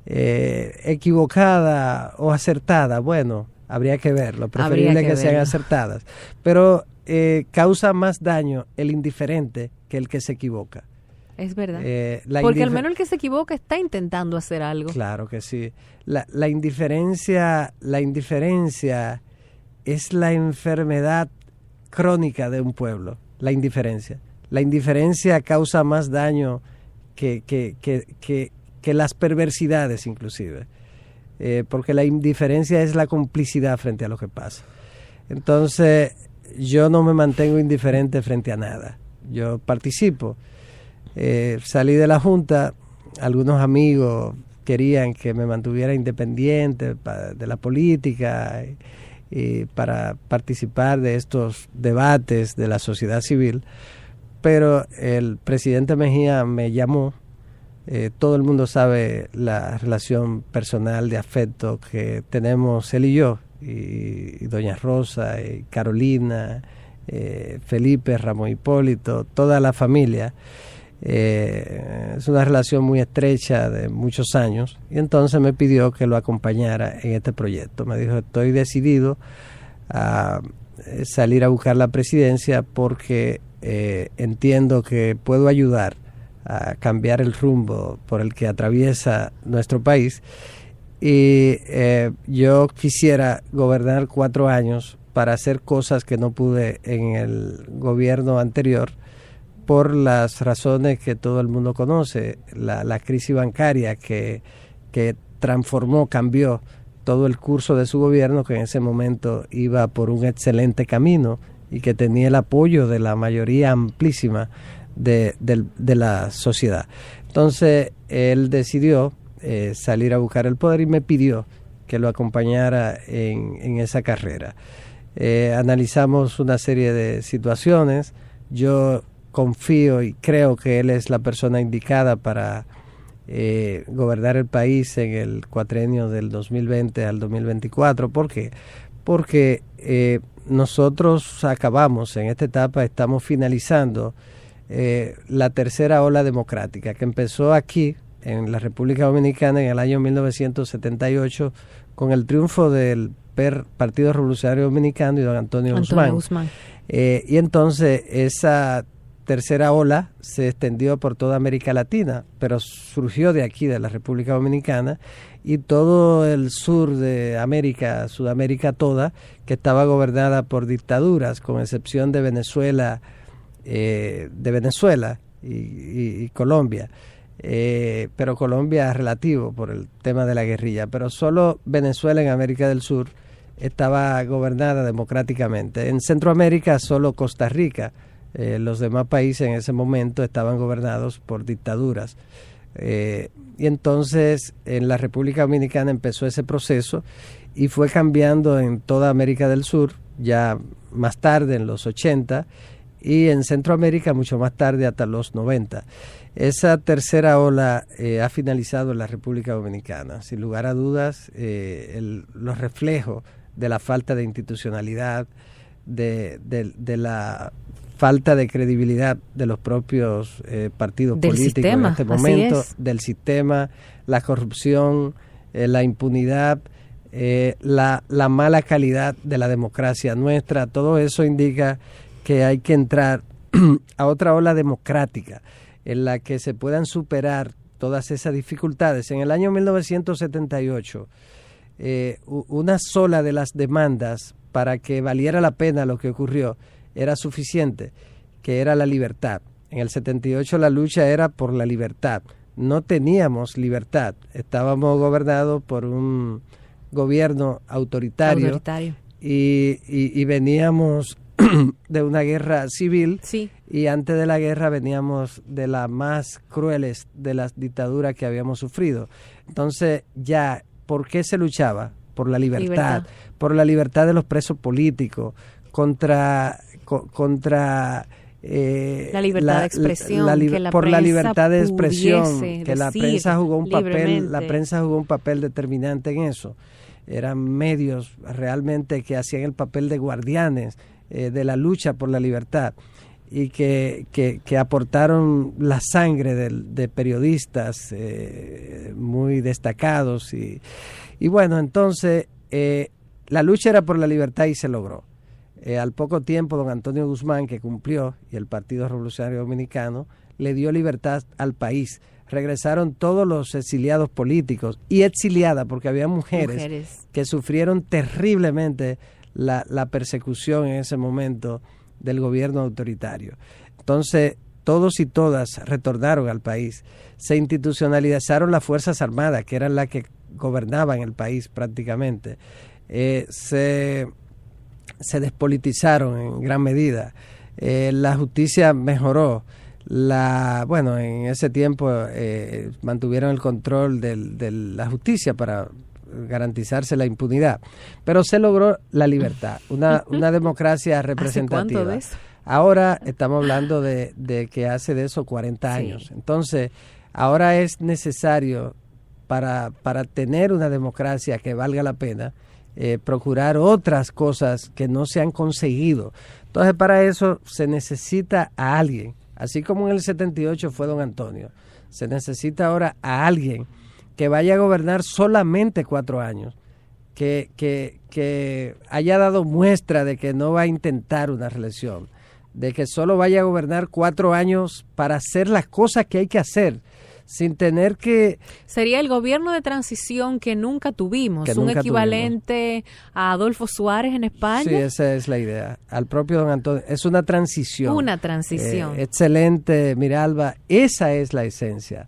equivocada o acertada. Bueno, habría que verlo, preferible que sean acertadas. Pero causa más daño el indiferente que el que se equivoca.
Es verdad. Porque al menos el que se equivoca está intentando hacer algo.
Claro que sí. La indiferencia es la enfermedad crónica de un pueblo, la indiferencia. La indiferencia causa más daño que las perversidades inclusive, porque la indiferencia es la complicidad frente a lo que pasa. Entonces, yo no me mantengo indiferente frente a nada. Yo participo. Salí de la Junta, algunos amigos querían que me mantuviera independiente de la política y para participar de estos debates de la sociedad civil, pero el presidente Mejía me llamó. Todo el mundo sabe la relación personal de afecto que tenemos él y yo, y doña Rosa, y Carolina, Felipe, Ramón Hipólito, toda la familia. Es una relación muy estrecha de muchos años, y entonces me pidió que lo acompañara en este proyecto. Me dijo, estoy decidido a salir a buscar la presidencia porque entiendo que puedo ayudar a cambiar el rumbo por el que atraviesa nuestro país, y yo quisiera gobernar 4 años para hacer cosas que no pude en el gobierno anterior por las razones que todo el mundo conoce, la crisis bancaria que transformó, cambió todo el curso de su gobierno, que en ese momento iba por un excelente camino y que tenía el apoyo de la mayoría amplísima de la sociedad. Entonces él decidió salir a buscar el poder y me pidió que lo acompañara en esa carrera. Analizamos una serie de situaciones. Yo confío y creo que él es la persona indicada para gobernar el país en el cuatrienio del 2020 al 2024. ¿Por qué? Porque nosotros acabamos en esta etapa, estamos finalizando la tercera ola democrática que empezó aquí en la República Dominicana en el año 1978 con el triunfo del Partido Revolucionario Dominicano y don Antonio Guzmán. Y entonces esa tercera ola se extendió por toda América Latina, pero surgió de aquí, de la República Dominicana, y todo el sur de América, Sudamérica toda, que estaba gobernada por dictaduras, con excepción de Venezuela, y Colombia. Pero Colombia es relativo por el tema de la guerrilla, pero solo Venezuela en América del Sur estaba gobernada democráticamente. En Centroamérica solo Costa Rica, los demás países en ese momento estaban gobernados por dictaduras. Y entonces en la República Dominicana empezó ese proceso y fue cambiando en toda América del Sur, ya más tarde en los 80, y en Centroamérica mucho más tarde hasta los 90. Esa tercera ola ha finalizado en la República Dominicana. Sin lugar a dudas, los reflejos de la falta de institucionalidad, de la falta de credibilidad de los propios partidos políticos sistema, en este momento, del sistema, la corrupción, la impunidad, la mala calidad de la democracia nuestra, todo eso indica que hay que entrar a otra ola democrática en la que se puedan superar todas esas dificultades. En el año 1978, una sola de las demandas para que valiera la pena lo que ocurrió era suficiente, que era la libertad. En el 78 la lucha era por la libertad. No teníamos libertad. Estábamos gobernados por un gobierno autoritario. Y veníamos de una guerra civil, sí. Y antes de la guerra veníamos de las más crueles de las dictaduras que habíamos sufrido. Entonces ya, ¿por qué se luchaba? Por la libertad. Por la libertad de los presos políticos, contra la libertad de expresión, por la libertad de expresión, que la prensa jugó un papel, la prensa jugó un papel determinante en eso. Eran medios realmente que hacían el papel de guardianes de la lucha por la libertad, y que aportaron la sangre de periodistas muy destacados, y bueno, entonces la lucha era por la libertad y se logró. Al poco tiempo don Antonio Guzmán, que cumplió, y el Partido Revolucionario Dominicano le dio libertad al país. Regresaron todos los exiliados políticos y exiliadas, porque había mujeres que sufrieron terriblemente la persecución en ese momento del gobierno autoritario. Entonces, todos y todas retornaron al país. Se institucionalizaron las Fuerzas Armadas, que eran las que gobernaban el país prácticamente. Se despolitizaron en gran medida. La justicia mejoró. En ese tiempo mantuvieron el control de la justicia para garantizarse la impunidad. Pero se logró la libertad, una democracia representativa.
¿Hace cuánto de eso?
Ahora estamos hablando de que hace de eso 40 años. Sí. Entonces, ahora es necesario para tener una democracia que valga la pena, procurar otras cosas que no se han conseguido. Entonces, para eso se necesita a alguien, así como en el 78 fue don Antonio, se necesita ahora a alguien que vaya a gobernar solamente 4 años, que haya dado muestra de que no va a intentar una reelección, de que solo vaya a gobernar 4 años para hacer las cosas que hay que hacer, sin tener que...
Sería el gobierno de transición que nunca tuvimos, un equivalente a Adolfo Suárez en España.
Sí, esa es la idea. Al propio don Antonio, es una transición.
Una transición.
Excelente, Miralba, esa es la esencia.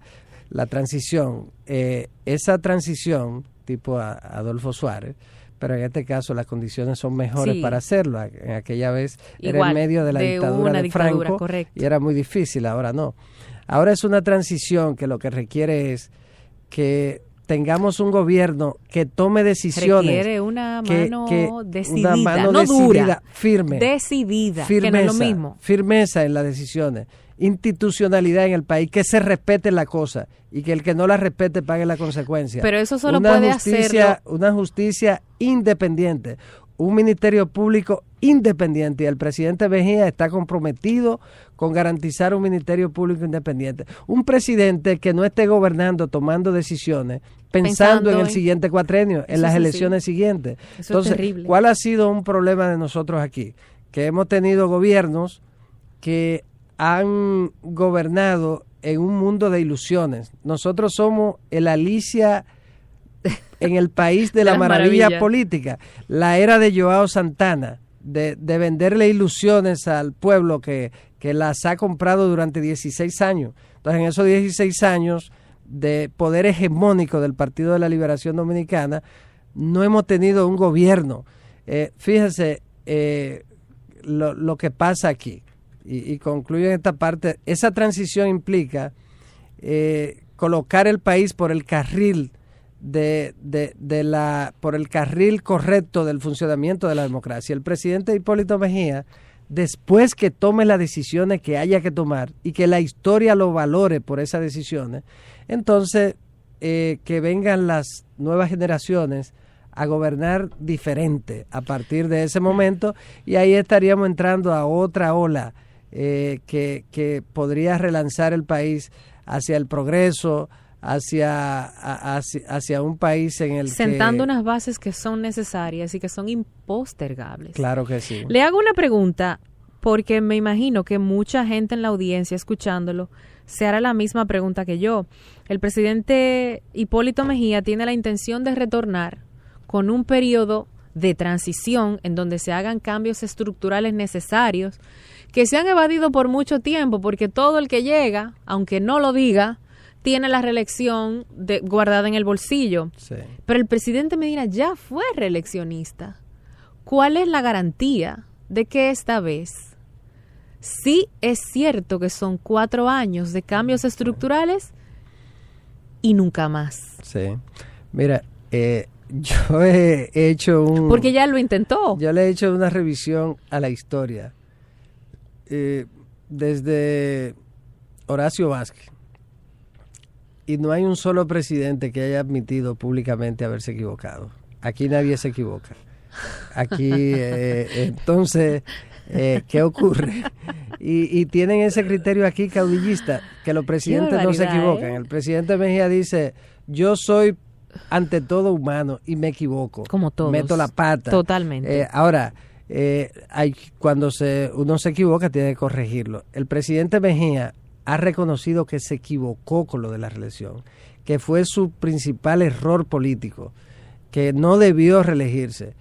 La transición, esa transición tipo a Adolfo Suárez, pero en este caso las condiciones son mejores para hacerlo. En aquella vez era en medio de la dictadura de Franco, correcto, y era muy difícil, ahora no. Ahora es una transición que lo que requiere es que tengamos un gobierno que tome decisiones.
Requiere una mano decidida, una mano no decidida, dura,
firme.
Decidida,
firmeza,
que no es lo mismo.
Firmeza en las decisiones. Institucionalidad en el país, que se respete la cosa y que el que no la respete pague la consecuencia.
Pero eso solo puede hacerlo
una justicia independiente, un ministerio público independiente, y el presidente Mejía está comprometido con garantizar un ministerio público independiente. Un presidente que no esté gobernando, tomando decisiones, pensando en el siguiente cuatrenio, en las elecciones siguientes.
Eso
entonces,
es terrible.
¿cuál ha sido un problema de nosotros aquí? Que hemos tenido gobiernos que han gobernado en un mundo de ilusiones. Nosotros somos el Alicia en el país de la maravilla política. La era de Joao Santana, de venderle ilusiones al pueblo que las ha comprado durante 16 años. Entonces, en esos 16 años de poder hegemónico del Partido de la Liberación Dominicana, no hemos tenido un gobierno. Fíjese lo que pasa aquí. Y concluyo en esta parte. Esa transición implica colocar el país por el carril por el carril correcto del funcionamiento de la democracia. El presidente Hipólito Mejía, después que tome las decisiones que haya que tomar y que la historia lo valore por esas decisiones, entonces que vengan las nuevas generaciones a gobernar diferente a partir de ese momento, y ahí estaríamos entrando a otra ola que podría relanzar el país hacia el progreso, hacia un país en el
sentando unas bases que son necesarias y que son impostergables.
Claro que sí.
Le hago una pregunta, porque me imagino que mucha gente en la audiencia escuchándolo se hará la misma pregunta que yo. El presidente Hipólito Mejía tiene la intención de retornar con un periodo de transición en donde se hagan cambios estructurales necesarios que se han evadido por mucho tiempo, porque todo el que llega, aunque no lo diga, tiene la reelección guardada en el bolsillo.
Sí.
Pero el presidente Medina ya fue reeleccionista. ¿Cuál es la garantía de que esta vez sí es cierto que son 4 años de cambios estructurales y nunca más?
Sí. Mira, yo he hecho
porque ya lo intentó.
Yo le he hecho una revisión a la historia. Desde Horacio Vázquez, y no hay un solo presidente que haya admitido públicamente haberse equivocado. Aquí nadie se equivoca. Aquí, entonces, ¿qué ocurre? Y tienen ese criterio aquí caudillista, que los presidentes no se equivocan. El presidente Mejía dice, yo soy ante todo humano y me equivoco.
Como todos.
Meto la pata.
Totalmente.
Ahora, cuando uno se equivoca, tiene que corregirlo. El presidente Mejía ha reconocido que se equivocó con lo de la reelección, que fue su principal error político, que no debió reelegirse.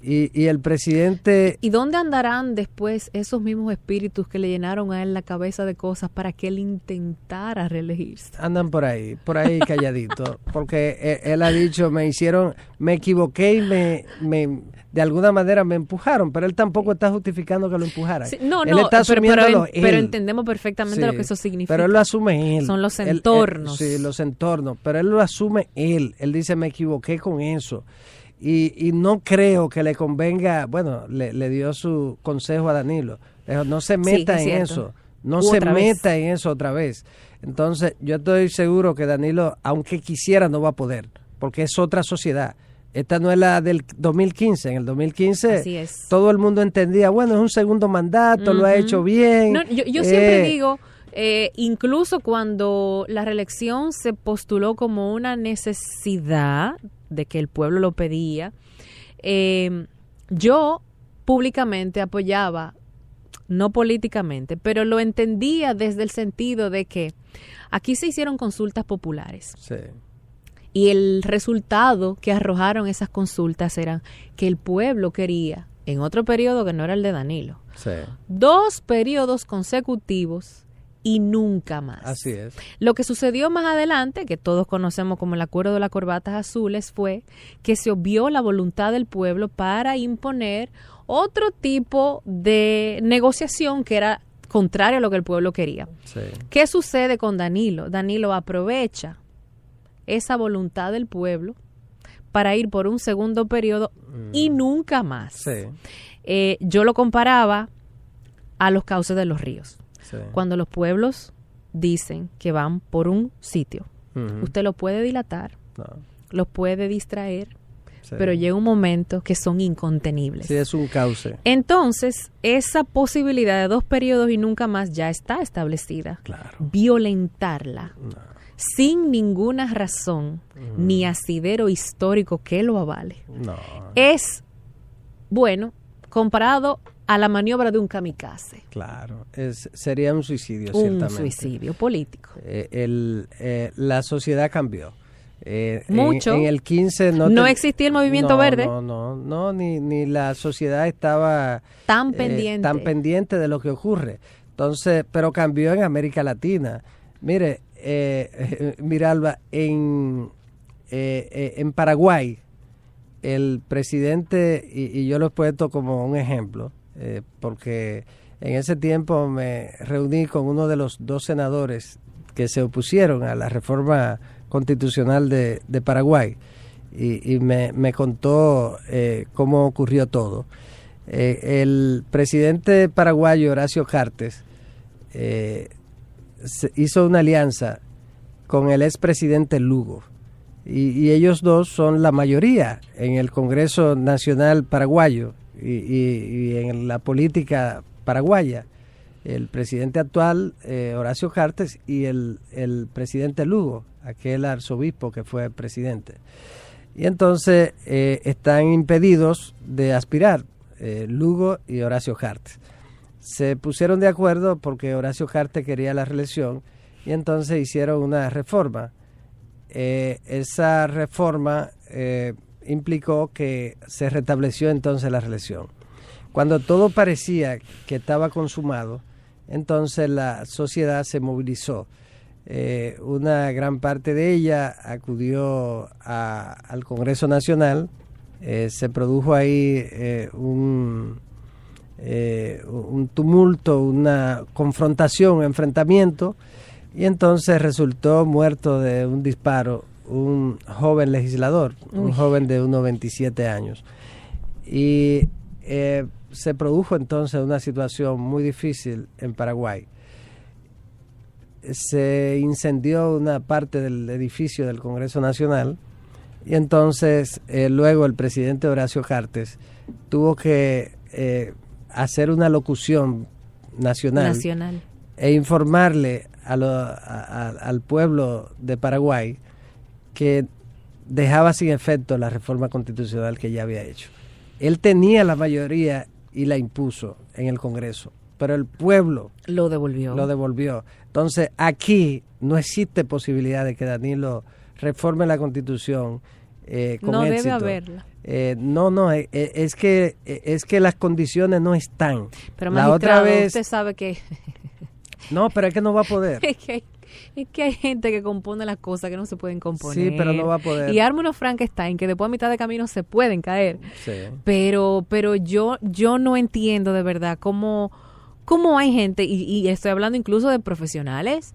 Y el presidente...
¿Y dónde andarán después esos mismos espíritus que le llenaron a él la cabeza de cosas para que él intentara reelegirse?
Andan por ahí calladito, porque él ha dicho, me equivoqué y de alguna manera me empujaron, pero él tampoco está justificando que lo empujaran.
Sí,
él está asumiéndolo
pero entendemos perfectamente lo que eso significa.
Pero él lo asume él.
Son los entornos.
Sí, los entornos, pero él lo asume él. Él dice, me equivoqué con eso. Y no creo que le convenga, bueno, le dio su consejo a Danilo, no se meta en eso, no se meta en eso otra vez. Entonces, yo estoy seguro que Danilo, aunque quisiera, no va a poder, porque es otra sociedad. Esta no es la del 2015. En el 2015 todo el mundo entendía, bueno, es un segundo mandato, lo ha hecho bien.
No, yo siempre digo, incluso cuando la reelección se postuló como una necesidad de que el pueblo lo pedía, yo públicamente apoyaba, no políticamente, pero lo entendía desde el sentido de que aquí se hicieron consultas populares.
Sí.
Y el resultado que arrojaron esas consultas era que el pueblo quería, en otro periodo que no era el de Danilo, 2 periodos consecutivos y nunca más.
Así es.
Lo que sucedió más adelante, que todos conocemos como el acuerdo de las corbatas azules, fue que se obvió la voluntad del pueblo para imponer otro tipo de negociación que era contrario a lo que el pueblo quería.
Sí.
¿Qué sucede con Danilo? Danilo aprovecha esa voluntad del pueblo para ir por un segundo periodo y nunca más.
Sí.
Yo lo comparaba a los cauces de los ríos.
Sí.
Cuando los pueblos dicen que van por un sitio, usted lo puede dilatar, lo puede distraer, pero llega un momento que son incontenibles.
Sí, es un cauce.
Entonces, esa posibilidad de 2 periodos y nunca más ya está establecida.
Claro.
Violentarla sin ninguna razón ni asidero histórico que lo avale es, bueno, comparado a la maniobra de un kamikaze.
Claro, sería un suicidio,
un
ciertamente.
suicidio político.
La sociedad cambió.
Mucho.
En el 15
no existía el movimiento verde.
No, ni la sociedad estaba
tan pendiente
de lo que ocurre. Entonces, pero cambió en América Latina. Mire, Miralba, en Paraguay, el presidente, y yo lo he puesto como un ejemplo, porque en ese tiempo me reuní con uno de los 2 senadores que se opusieron a la reforma constitucional de Paraguay y me contó cómo ocurrió todo. El presidente paraguayo Horacio Cartes hizo una alianza con el expresidente Lugo y ellos 2 son la mayoría en el Congreso Nacional Paraguayo y en la política paraguaya. El presidente actual, Horacio Cartes, y el presidente Lugo, aquel arzobispo que fue presidente. Y entonces están impedidos de aspirar, Lugo y Horacio Cartes. Se pusieron de acuerdo porque Horacio Cartes quería la reelección y entonces hicieron una reforma. Esa reforma implicó que se restableció entonces la reelección. Cuando todo parecía que estaba consumado, entonces la sociedad se movilizó. Una gran parte de ella acudió al Congreso Nacional. Se produjo ahí un tumulto, una confrontación, un enfrentamiento, y entonces resultó muerto de un disparo un joven legislador, un joven de unos 27 años. Y se produjo entonces una situación muy difícil en Paraguay. Se incendió una parte del edificio del Congreso Nacional y entonces luego el presidente Horacio Cartes tuvo que hacer una locución nacional e informarle al pueblo de Paraguay que dejaba sin efecto la reforma constitucional que ya había hecho. Él tenía la mayoría y la impuso en el Congreso, pero el pueblo
lo devolvió.
Entonces, aquí no existe posibilidad de que Danilo reforme la Constitución con
no
éxito.
debe haberla.
Es que las condiciones no están.
Pero
la
magistrado,
otra vez,
usted sabe que...
No, pero es que no va a poder.
Es que hay gente que compone las cosas que no se pueden componer.
Sí, pero no va a poder.
Y arma unos Frankenstein que después a mitad de camino se pueden caer.
Sí.
Pero yo no entiendo de verdad cómo hay gente, y estoy hablando incluso de profesionales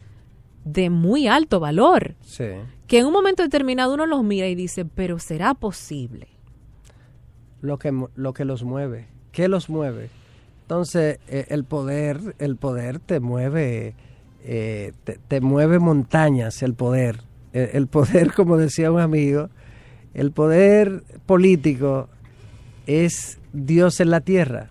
de muy alto valor,
Sí.
que en un momento determinado uno los mira y dice, pero ¿será posible?
Lo que los mueve. ¿Qué los mueve? Entonces, el poder te mueve, te mueve montañas, el poder. El poder, como decía un amigo, el poder político es Dios en la tierra.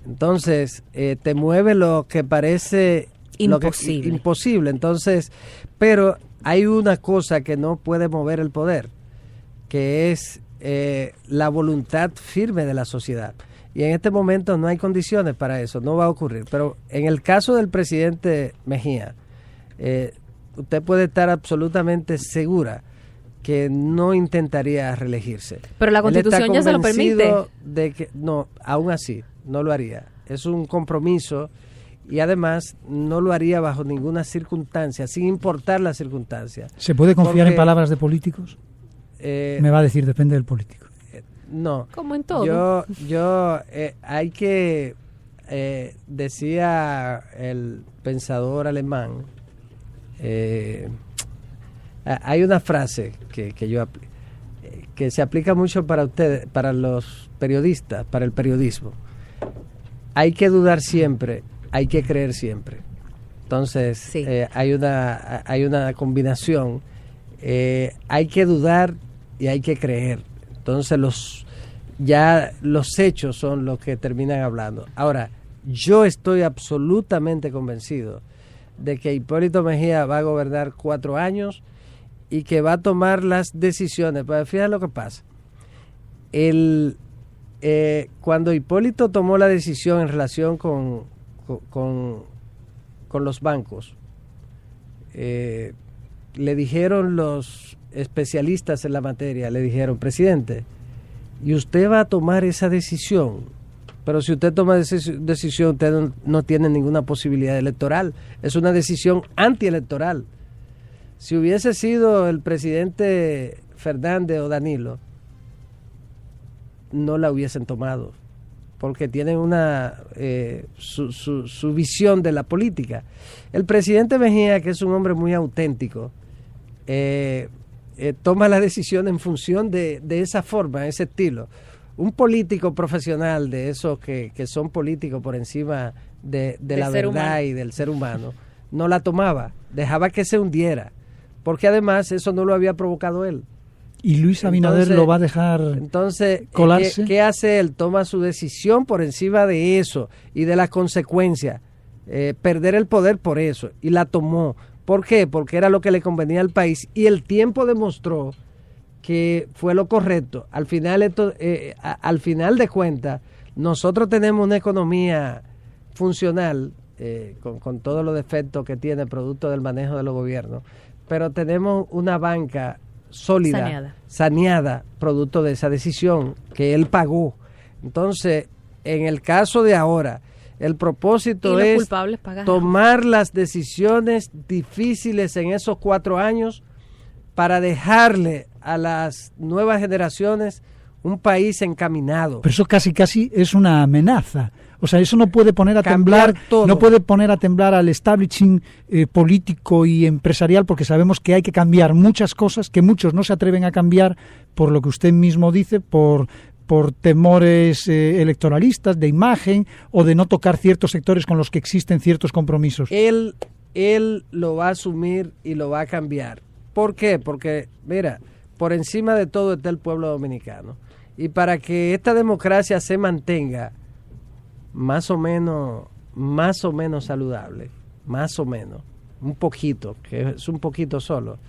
Entonces, te mueve lo que parece imposible. Entonces, pero hay una cosa que no puede mover el poder, que es la voluntad firme de la sociedad. Y en este momento no hay condiciones para eso, no va a ocurrir. Pero en el caso del presidente Mejía, usted puede estar absolutamente segura que no intentaría reelegirse.
Pero la Constitución ya se lo permite.
De que, no, aún así, no lo haría. Es un compromiso y además no lo haría bajo ninguna circunstancia, sin importar la circunstancia.
¿Se puede confiar en palabras de políticos? Me va a decir, depende del político.
No.
Como en todo.
Hay que, decía el pensador alemán, hay una frase que se aplica mucho para ustedes, para los periodistas, para el periodismo. Hay que dudar siempre, hay que creer siempre. Entonces, sí. Hay una combinación. Hay que dudar y hay que creer. Entonces, los hechos son los que terminan hablando. Ahora, yo estoy absolutamente convencido de que Hipólito Mejía va a gobernar 4 años y que va a tomar las decisiones. Pero fíjate lo que pasa. Cuando Hipólito tomó la decisión en relación con los bancos, le dijeron los especialistas en la materia, le dijeron, presidente, y usted va a tomar esa decisión, pero si usted toma esa decisión, usted no tiene ninguna posibilidad electoral, es una decisión antielectoral. Si hubiese sido el presidente Fernández o Danilo, no la hubiesen tomado, porque tienen su visión de la política. El presidente Mejía, que es un hombre muy auténtico, toma la decisión en función de esa forma, ese estilo. Un político profesional de esos que son políticos por encima de la verdad humano y del ser humano, no la tomaba, dejaba que se hundiera, porque además eso no lo había provocado él.
¿Y Luis Abinader lo va a dejar colarse?
¿Qué hace él? Toma su decisión por encima de eso y de las consecuencias. Perder el poder por eso. Y la tomó. ¿Por qué? Porque era lo que le convenía al país. Y el tiempo demostró que fue lo correcto. Al final de cuentas, nosotros tenemos una economía funcional, con todos los defectos que tiene producto del manejo de los gobiernos, pero tenemos una banca sólida, saneada, producto de esa decisión que él pagó. Entonces, en el caso de ahora, el propósito es tomar las decisiones difíciles en esos 4 años para dejarle a las nuevas generaciones un país encaminado.
Pero eso casi es una amenaza. O sea, eso no puede poner a temblar, no puede poner a temblar al establishing político y empresarial, porque sabemos que hay que cambiar muchas cosas que muchos no se atreven a cambiar por lo que usted mismo dice, por temores electoralistas, de imagen o de no tocar ciertos sectores con los que existen ciertos compromisos.
Él lo va a asumir y lo va a cambiar. ¿Por qué? Porque, mira, por encima de todo está el pueblo dominicano. Y para que esta democracia se mantenga más o menos saludable, más o menos, un poquito, que es un poquito solo,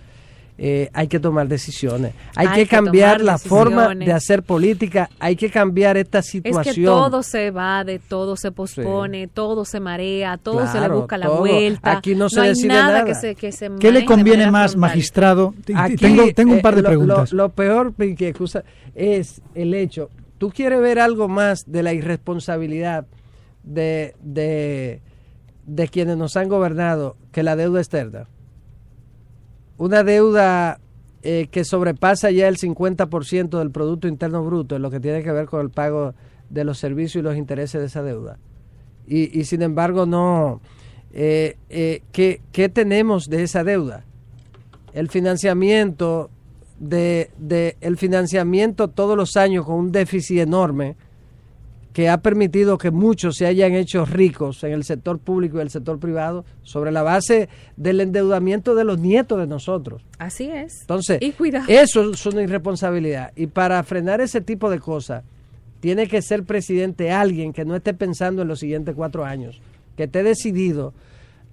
hay que tomar decisiones, hay que cambiar la forma de hacer política, hay que cambiar esta situación.
Es que todo se evade, todo se pospone, todo se marea, todo se le busca la vuelta.
Aquí no se
hay
decide
nada.
Que
se
¿Qué le conviene más, magistrado? Tengo un par de preguntas.
Lo peor, Pinky, es el hecho. ¿Tú quieres ver algo más de la irresponsabilidad de quienes nos han gobernado que la deuda externa? Una deuda que sobrepasa ya el 50% del Producto Interno Bruto en lo que tiene que ver con el pago de los servicios y los intereses de esa deuda. Y sin embargo, no. ¿Qué tenemos de esa deuda? El financiamiento el financiamiento todos los años con un déficit enorme que ha permitido que muchos se hayan hecho ricos en el sector público y el sector privado sobre la base del endeudamiento de los nietos de nosotros.
Así es.
Entonces,
y cuidado.
Eso es una irresponsabilidad. Y para frenar ese tipo de cosas, tiene que ser presidente alguien que no esté pensando en los siguientes 4 años, que esté decidido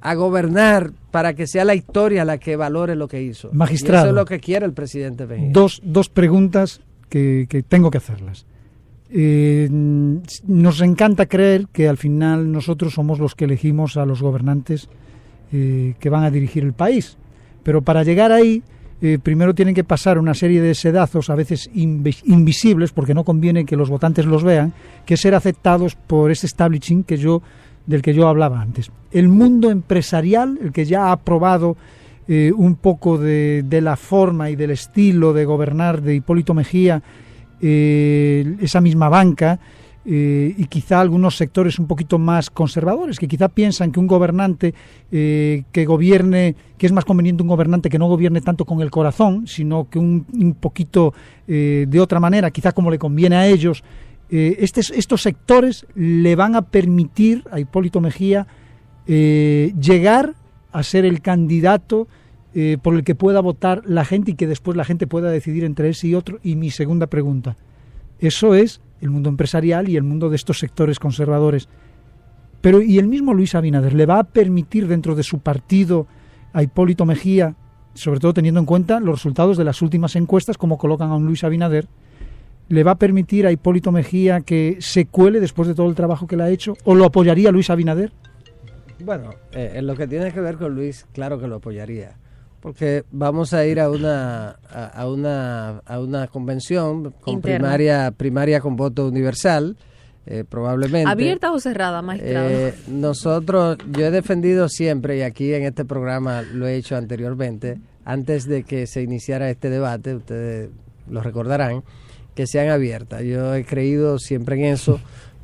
a gobernar para que sea la historia la que valore lo que hizo.
Magistrado.
Y eso es lo que quiere el presidente Mejía.
Dos preguntas que tengo que hacerlas. Nos encanta creer que al final nosotros somos los que elegimos a los gobernantes que van a dirigir el país, pero para llegar ahí primero tienen que pasar una serie de sedazos a veces invisibles, porque no conviene que los votantes los vean, que ser aceptados por ese establishment del que yo hablaba antes. El mundo empresarial, el que ya ha aprobado un poco de la forma y del estilo de gobernar de Hipólito Mejía, esa misma banca, y quizá algunos sectores un poquito más conservadores, que quizá piensan que un gobernante que gobierne, que es más conveniente un gobernante que no gobierne tanto con el corazón, sino que un poquito de otra manera, quizá como le conviene a ellos. Estos sectores le van a permitir a Hipólito Mejía llegar a ser el candidato por el que pueda votar la gente y que después la gente pueda decidir entre ese y otro. Y mi segunda pregunta, eso es el mundo empresarial y el mundo de estos sectores conservadores. Pero ¿y el mismo Luis Abinader le va a permitir dentro de su partido a Hipólito Mejía, sobre todo teniendo en cuenta los resultados de las últimas encuestas, como colocan a un Luis Abinader, le va a permitir a Hipólito Mejía que se cuele después de todo el trabajo que le ha hecho, o lo apoyaría Luis Abinader?
Bueno, en lo que tiene que ver con Luis, claro que lo apoyaría, porque vamos a ir a una convención con primaria con voto universal, probablemente.
¿Abierta o cerrada, magistrado?
Yo he defendido siempre, y aquí en este programa lo he hecho anteriormente, antes de que se iniciara este debate, ustedes lo recordarán, que sean abiertas. Yo he creído siempre en eso,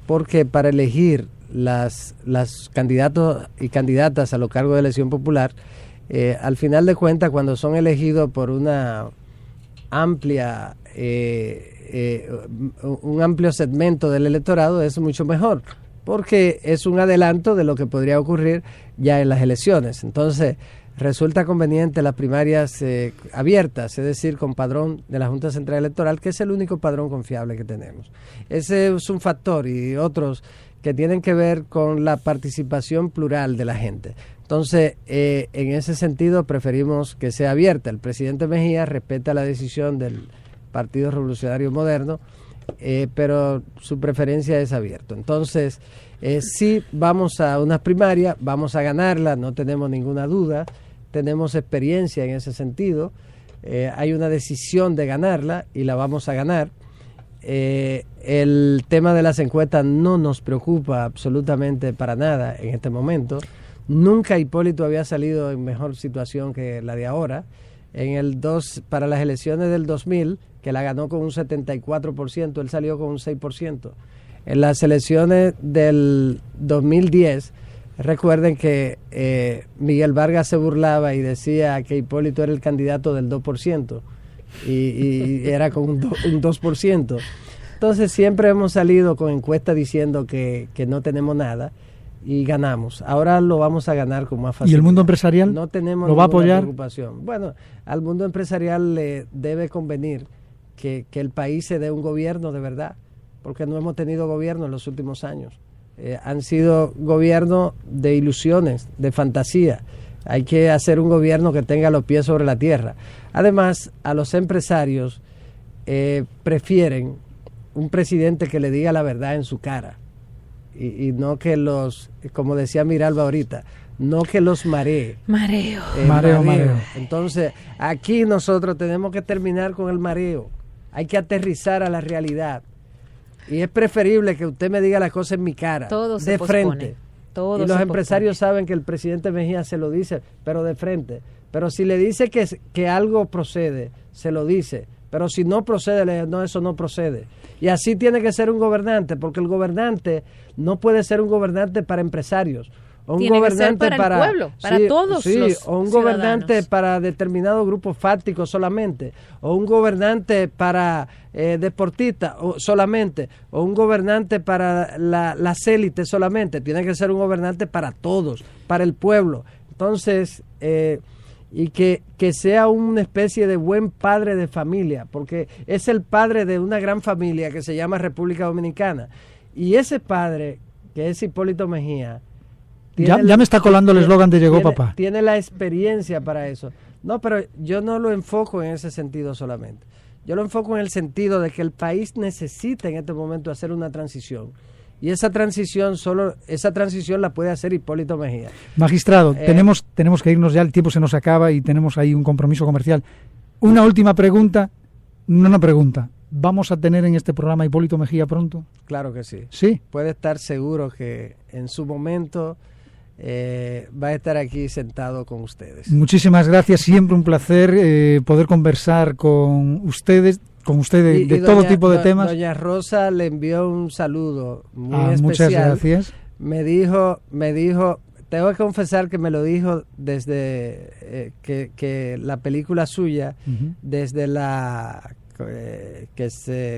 porque para elegir las candidatos y candidatas a los cargos de elección popular, al final de cuentas, cuando son elegidos por una amplia un amplio segmento del electorado, es mucho mejor, porque es un adelanto de lo que podría ocurrir ya en las elecciones. Entonces, resulta conveniente las primarias abiertas, es decir, con padrón de la Junta Central Electoral, que es el único padrón confiable que tenemos. Ese es un factor, y otros que tienen que ver con la participación plural de la gente. Entonces, en ese sentido, preferimos que sea abierta. El presidente Mejía respeta la decisión del Partido Revolucionario Moderno, pero su preferencia es abierto. Entonces, sí, vamos a unas primarias, vamos a ganarlas, no tenemos ninguna duda, tenemos experiencia en ese sentido, hay una decisión de ganarla y la vamos a ganar. El tema de las encuestas no nos preocupa absolutamente para nada en este momento. Nunca Hipólito había salido en mejor situación que la de ahora. Para las elecciones del 2000, que la ganó con un 74%, él salió con un 6%. En las elecciones del 2010, recuerden que Miguel Vargas se burlaba y decía que Hipólito era el candidato del 2%, y era con un 2%. Entonces siempre hemos salido con encuestas diciendo que no tenemos nada, y ganamos. Ahora lo vamos a ganar con más facilidad.
¿Y el mundo empresarial
no tenemos
lo va a apoyar?
Preocupación. Bueno, al mundo empresarial le debe convenir que el país se dé un gobierno de verdad, porque no hemos tenido gobierno en los últimos años. Han sido gobiernos de ilusiones, de fantasía. Hay que hacer un gobierno que tenga los pies sobre la tierra. Además, a los empresarios prefieren un presidente que le diga la verdad en su cara y no que los, como decía Miralba ahorita, no que los maree.
Mareo.
Mareo. Entonces, aquí nosotros tenemos que terminar con el mareo. Hay que aterrizar a la realidad. Y es preferible que usted me diga las cosas en mi cara,
todo
de frente.
Todo
y los empresarios saben que el presidente Mejía se lo dice, pero de frente. Pero si le dice que algo procede, se lo dice. Pero si no procede, le dice, no, eso no procede. Y así tiene que ser un gobernante, porque el gobernante no puede ser un gobernante para empresarios. O un
tiene
gobernante
que ser para el pueblo, para todos los
o un
ciudadanos.
Gobernante para determinado grupo fáctico solamente, o un gobernante para deportistas solamente, o un gobernante para las élites solamente. Tiene que ser un gobernante para todos, para el pueblo. Entonces, y que sea una especie de buen padre de familia, porque es el padre de una gran familia que se llama República Dominicana. Y ese padre, que es Hipólito Mejía,
ya me está colando el eslogan de Llegó Papá.
Tiene la experiencia para eso. No, pero yo no lo enfoco en ese sentido solamente. Yo lo enfoco en el sentido de que el país necesita en este momento hacer una transición. Y esa transición la puede hacer Hipólito Mejía.
Magistrado, tenemos que irnos ya, el tiempo se nos acaba y tenemos ahí un compromiso comercial. Una última pregunta, una pregunta. ¿Vamos a tener en este programa a Hipólito Mejía pronto?
Claro que sí.
¿Sí?
Puede estar seguro que en su momento va a estar aquí sentado con ustedes.
Muchísimas gracias, siempre un placer poder conversar con ustedes de todo tipo de temas.
Doña Rosa le envió un saludo muy especial.
Muchas gracias.
Me dijo, tengo que confesar que me lo dijo desde que la película suya, desde la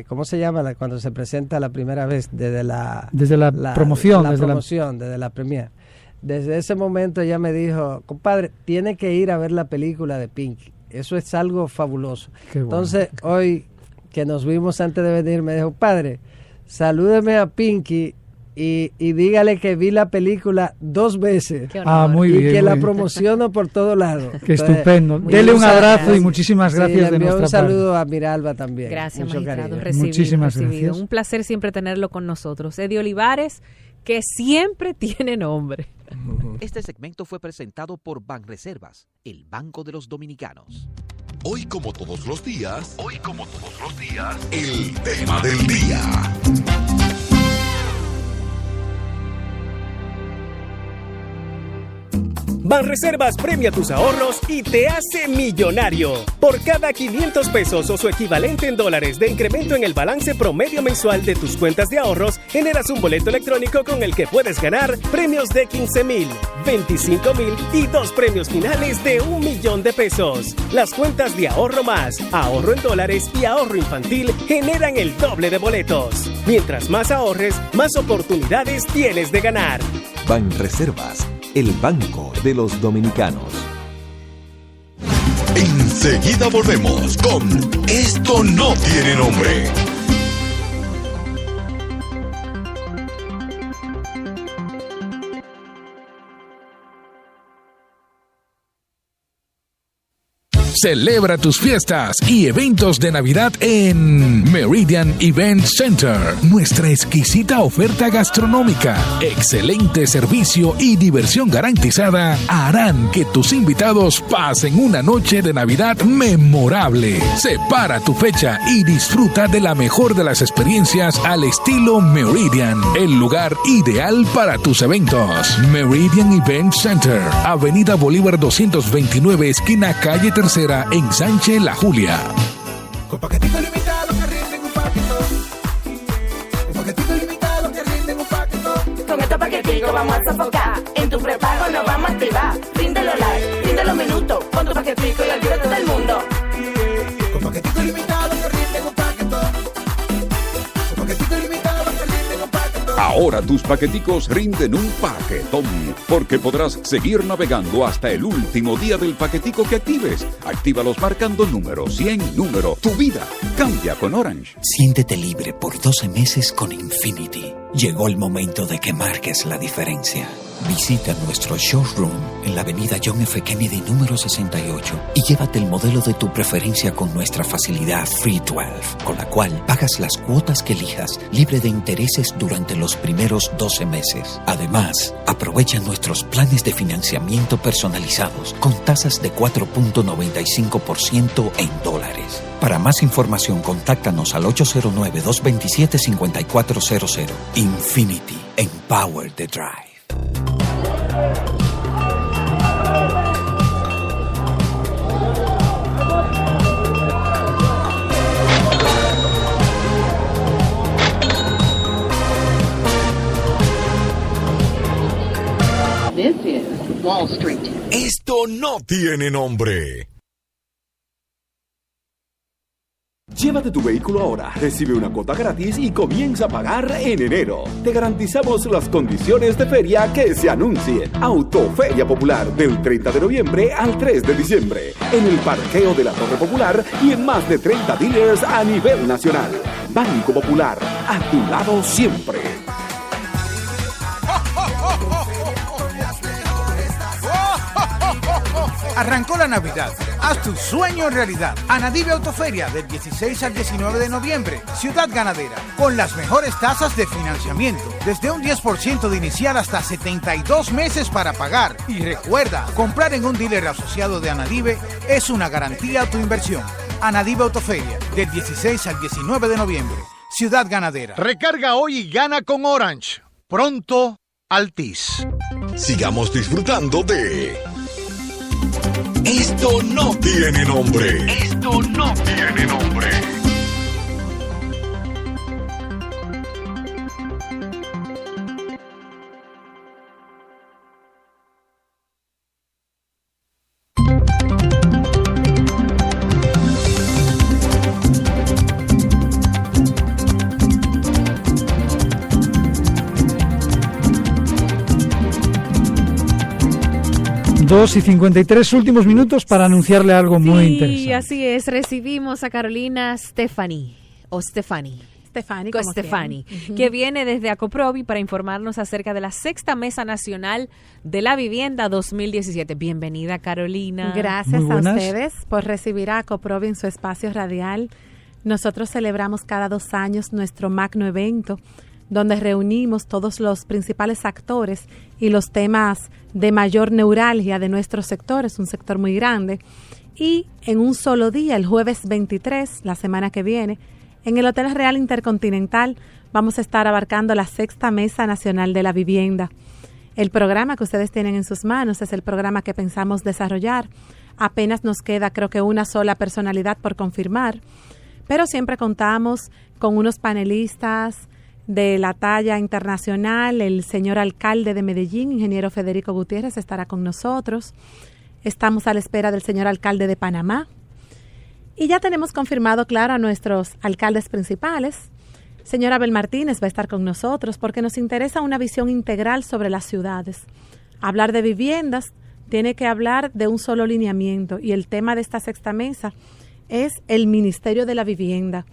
¿cómo se llama? Cuando se presenta la primera vez, desde la
promoción,
desde la premiere. Desde ese momento ella me dijo, compadre, tiene que ir a ver la película de Pinky. Eso es algo fabuloso. Entonces, hoy que nos vimos antes de venir, me dijo, padre, salúdeme a Pinky y dígale que vi la película 2 veces.
Muy bien.
Y que la promociono por todos lados.
Qué estupendo. Dele un abrazo y muchísimas gracias de nuestra parte.
Un saludo a Miralba también.
Gracias,
Mucho
magistrado.
Muchísimas gracias.
Un placer siempre tenerlo con nosotros. Eddie Olivares, que siempre tiene nombre.
Este segmento fue presentado por Banreservas, el Banco de los Dominicanos.
Hoy como todos los días, el tema del día.
Banreservas premia tus ahorros y te hace millonario. Por cada 500 pesos o su equivalente en dólares de incremento en el balance promedio mensual de tus cuentas de ahorros, generas un boleto electrónico con el que puedes ganar premios de 15,000, 25,000 y 2 premios finales de 1,000,000 de pesos. Las cuentas de ahorro más, ahorro en dólares y ahorro infantil generan el doble de boletos. Mientras más ahorres, más oportunidades tienes de ganar.
Banreservas, el Banco de los Dominicanos.
Enseguida volvemos con Esto no tiene nombre.
Celebra tus fiestas y eventos de Navidad en Meridian Event Center. Nuestra exquisita oferta gastronómica, excelente servicio y diversión garantizada harán que tus invitados pasen una noche de Navidad memorable. Separa tu fecha y disfruta de la mejor de las experiencias al estilo Meridian, el lugar ideal para tus eventos. Meridian Event Center, Avenida Bolívar 229, esquina Calle Tercera, en Sánchez La Julia.
Con paquetico limitado que rinden un paquetón. Con paquetico limitado que rinden un paquetón.
Con estos paqueticos vamos a sofocar. En tu prepago nos vamos a activar. Rinde los likes, rinde los minutos. Con tu paquetico y olvídate del mundo.
Con paquetico limitado que rinden un paquetón. Con paquetico limitado que rinden un paquetón.
Ahora tus paqueticos rinden un paquetón, porque podrás seguir navegando hasta el último día del paquetico que actives. Actívalos marcando número 100 número. Tu vida cambia con Orange.
Siéntete libre por 12 meses con Infinity. Llegó el momento de que marques la diferencia. Visita nuestro showroom en la avenida John F. Kennedy número 68 y llévate el modelo de tu preferencia con nuestra facilidad Free 12, con la cual pagas las cuotas que elijas libre de intereses durante los primeros 12 meses. Además, aprovecha nuestros planes de financiamiento personalizados con tasas de 4.95% en dólares. Para más información, contáctanos al 809-227-5400. Infinity. Empower the Drive.
This is Wall Street.
Esto no tiene nombre.
Llévate tu vehículo ahora, recibe una cuota gratis y comienza a pagar en enero. Te garantizamos las condiciones de feria que se anuncien. Autoferia Popular del 30 de noviembre al 3 de diciembre. En el parqueo de la Torre Popular y en más de 30 dealers a nivel nacional. Banco Popular, a tu lado siempre.
Arrancó la Navidad. Haz tu sueño realidad. Anadive Autoferia del 16 al 19 de noviembre. Ciudad Ganadera. Con las mejores tasas de financiamiento. Desde un 10% de inicial hasta 72 meses para pagar. Y recuerda, comprar en un dealer asociado de Anadive es una garantía a tu inversión. Anadive Autoferia del 16 al 19 de noviembre. Ciudad Ganadera.
Recarga hoy y gana con Orange. Pronto, Altis.
Sigamos disfrutando de... Esto no tiene nombre. Esto no tiene nombre.
Dos y 53 últimos minutos para anunciarle algo muy interesante.
Sí, así es. Recibimos a Carolina Stefani, que viene desde Acoprovi para informarnos acerca de la Sexta Mesa Nacional de la Vivienda 2017. Bienvenida, Carolina.
Gracias a ustedes por recibir a Acoprovi en su espacio radial. Nosotros celebramos cada 2 años nuestro magno evento, donde reunimos todos los principales actores y los temas de mayor neuralgia de nuestro sector. Es un sector muy grande. Y en un solo día, el jueves 23, la semana que viene, en el Hotel Real Intercontinental, vamos a estar abarcando la Sexta Mesa Nacional de la Vivienda. El programa que ustedes tienen en sus manos es el programa que pensamos desarrollar. Apenas nos queda, creo que, una sola personalidad por confirmar, pero siempre contamos con unos panelistas de la talla internacional. El señor alcalde de Medellín, ingeniero Federico Gutiérrez, estará con nosotros. Estamos a la espera del señor alcalde de Panamá. Y ya tenemos confirmado, claro, a nuestros alcaldes principales. Señor Abel Martínez va a estar con nosotros porque nos interesa una visión integral sobre las ciudades. Hablar de viviendas tiene que hablar de un solo lineamiento, y el tema de esta sexta mesa es el Ministerio de la Vivienda,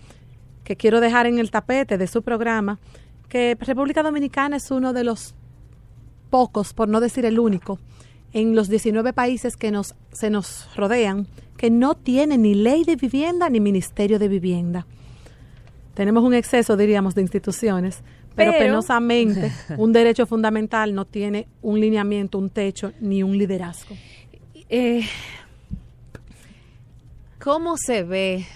que quiero dejar en el tapete de su programa, que República Dominicana es uno de los pocos, por no decir el único, en los 19 países que se nos rodean, que no tiene ni ley de vivienda ni ministerio de vivienda. Tenemos un exceso, diríamos, de instituciones, pero penosamente un derecho fundamental no tiene un lineamiento, un techo, ni un liderazgo.
¿Cómo se ve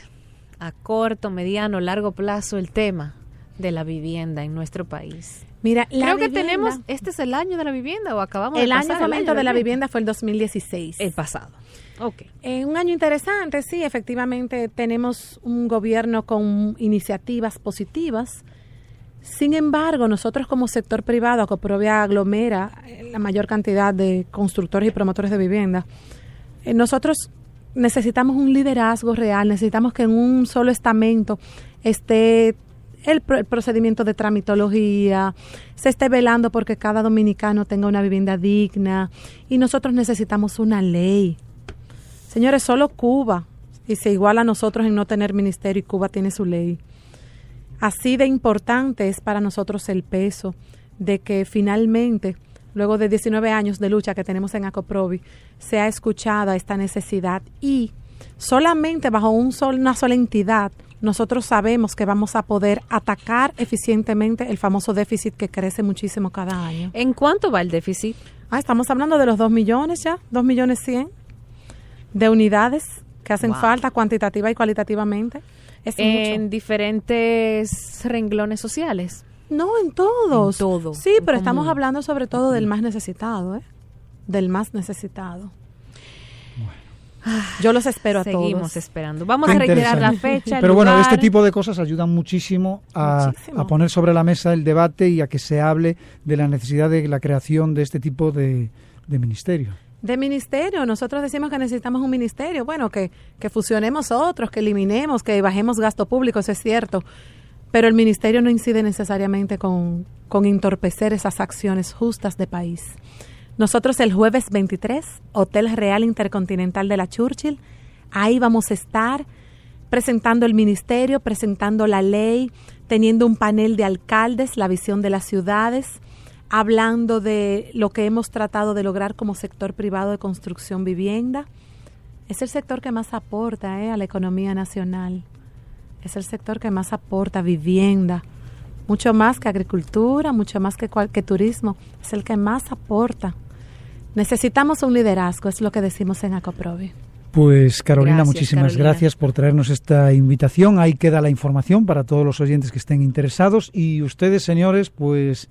a corto, mediano, largo plazo el tema de la vivienda en nuestro país?
Mira,
creo que tenemos, ¿este es el año de la vivienda o acabamos de pasar?
El año fomento de la vivienda fue el 2016.
El pasado. Okay.
Un año interesante, sí, efectivamente tenemos un gobierno con iniciativas positivas. Sin embargo, nosotros como sector privado, Acoprovi aglomera la mayor cantidad de constructores y promotores de vivienda. Nosotros necesitamos un liderazgo real, necesitamos que en un solo estamento esté el procedimiento de tramitología, se esté velando porque cada dominicano tenga una vivienda digna, y nosotros necesitamos una ley. Señores, solo Cuba, y se iguala a nosotros en no tener ministerio, y Cuba tiene su ley. Así de importante es para nosotros el peso de que finalmente luego de 19 años de lucha que tenemos en ACOPROVI, se ha escuchado esta necesidad y solamente bajo una sola entidad nosotros sabemos que vamos a poder atacar eficientemente el famoso déficit que crece muchísimo cada año.
¿En cuánto va el déficit?
Estamos hablando de los 2 millones ya, 2.100.000 de unidades que hacen falta cuantitativa y cualitativamente.
En mucho. Diferentes renglones sociales.
No, en todos.
En todo.
Sí, pero estamos hablando sobre todo del más necesitado, Del más necesitado. Yo los espero a todos.
Seguimos esperando. Vamos a reiterar la fecha.
Pero
lugar.
bueno, este tipo de cosas ayudan muchísimo a poner sobre la mesa el debate y a que se hable de la necesidad de la creación de este tipo de ministerio.
De ministerio, nosotros decimos que necesitamos un ministerio, bueno, que fusionemos otros, que eliminemos, que bajemos gasto público, eso es cierto, pero el ministerio no incide necesariamente con entorpecer esas acciones justas de país. Nosotros el jueves 23, Hotel Real Intercontinental de la Churchill, ahí vamos a estar presentando el ministerio, presentando la ley, teniendo un panel de alcaldes, la visión de las ciudades, hablando de lo que hemos tratado de lograr como sector privado de construcción vivienda. Es el sector que más aporta a la economía nacional. Es el sector que más aporta vivienda, mucho más que agricultura, mucho más que turismo. Es el que más aporta. Necesitamos un liderazgo, es lo que decimos en ACOPROVI.
Pues Carolina, muchísimas gracias por traernos esta invitación. Ahí queda la información para todos los oyentes que estén interesados. Y ustedes, señores, pues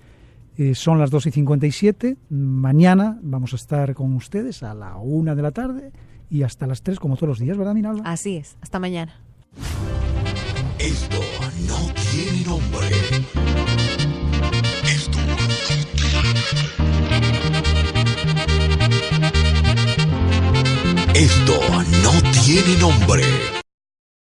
son las 2:57. Mañana vamos a estar con ustedes a la 1 de la tarde y hasta las 3, como todos los días, ¿verdad, Minalba?
Así es. Hasta mañana.
Esto no tiene nombre. Esto no tiene nombre. Esto no tiene nombre.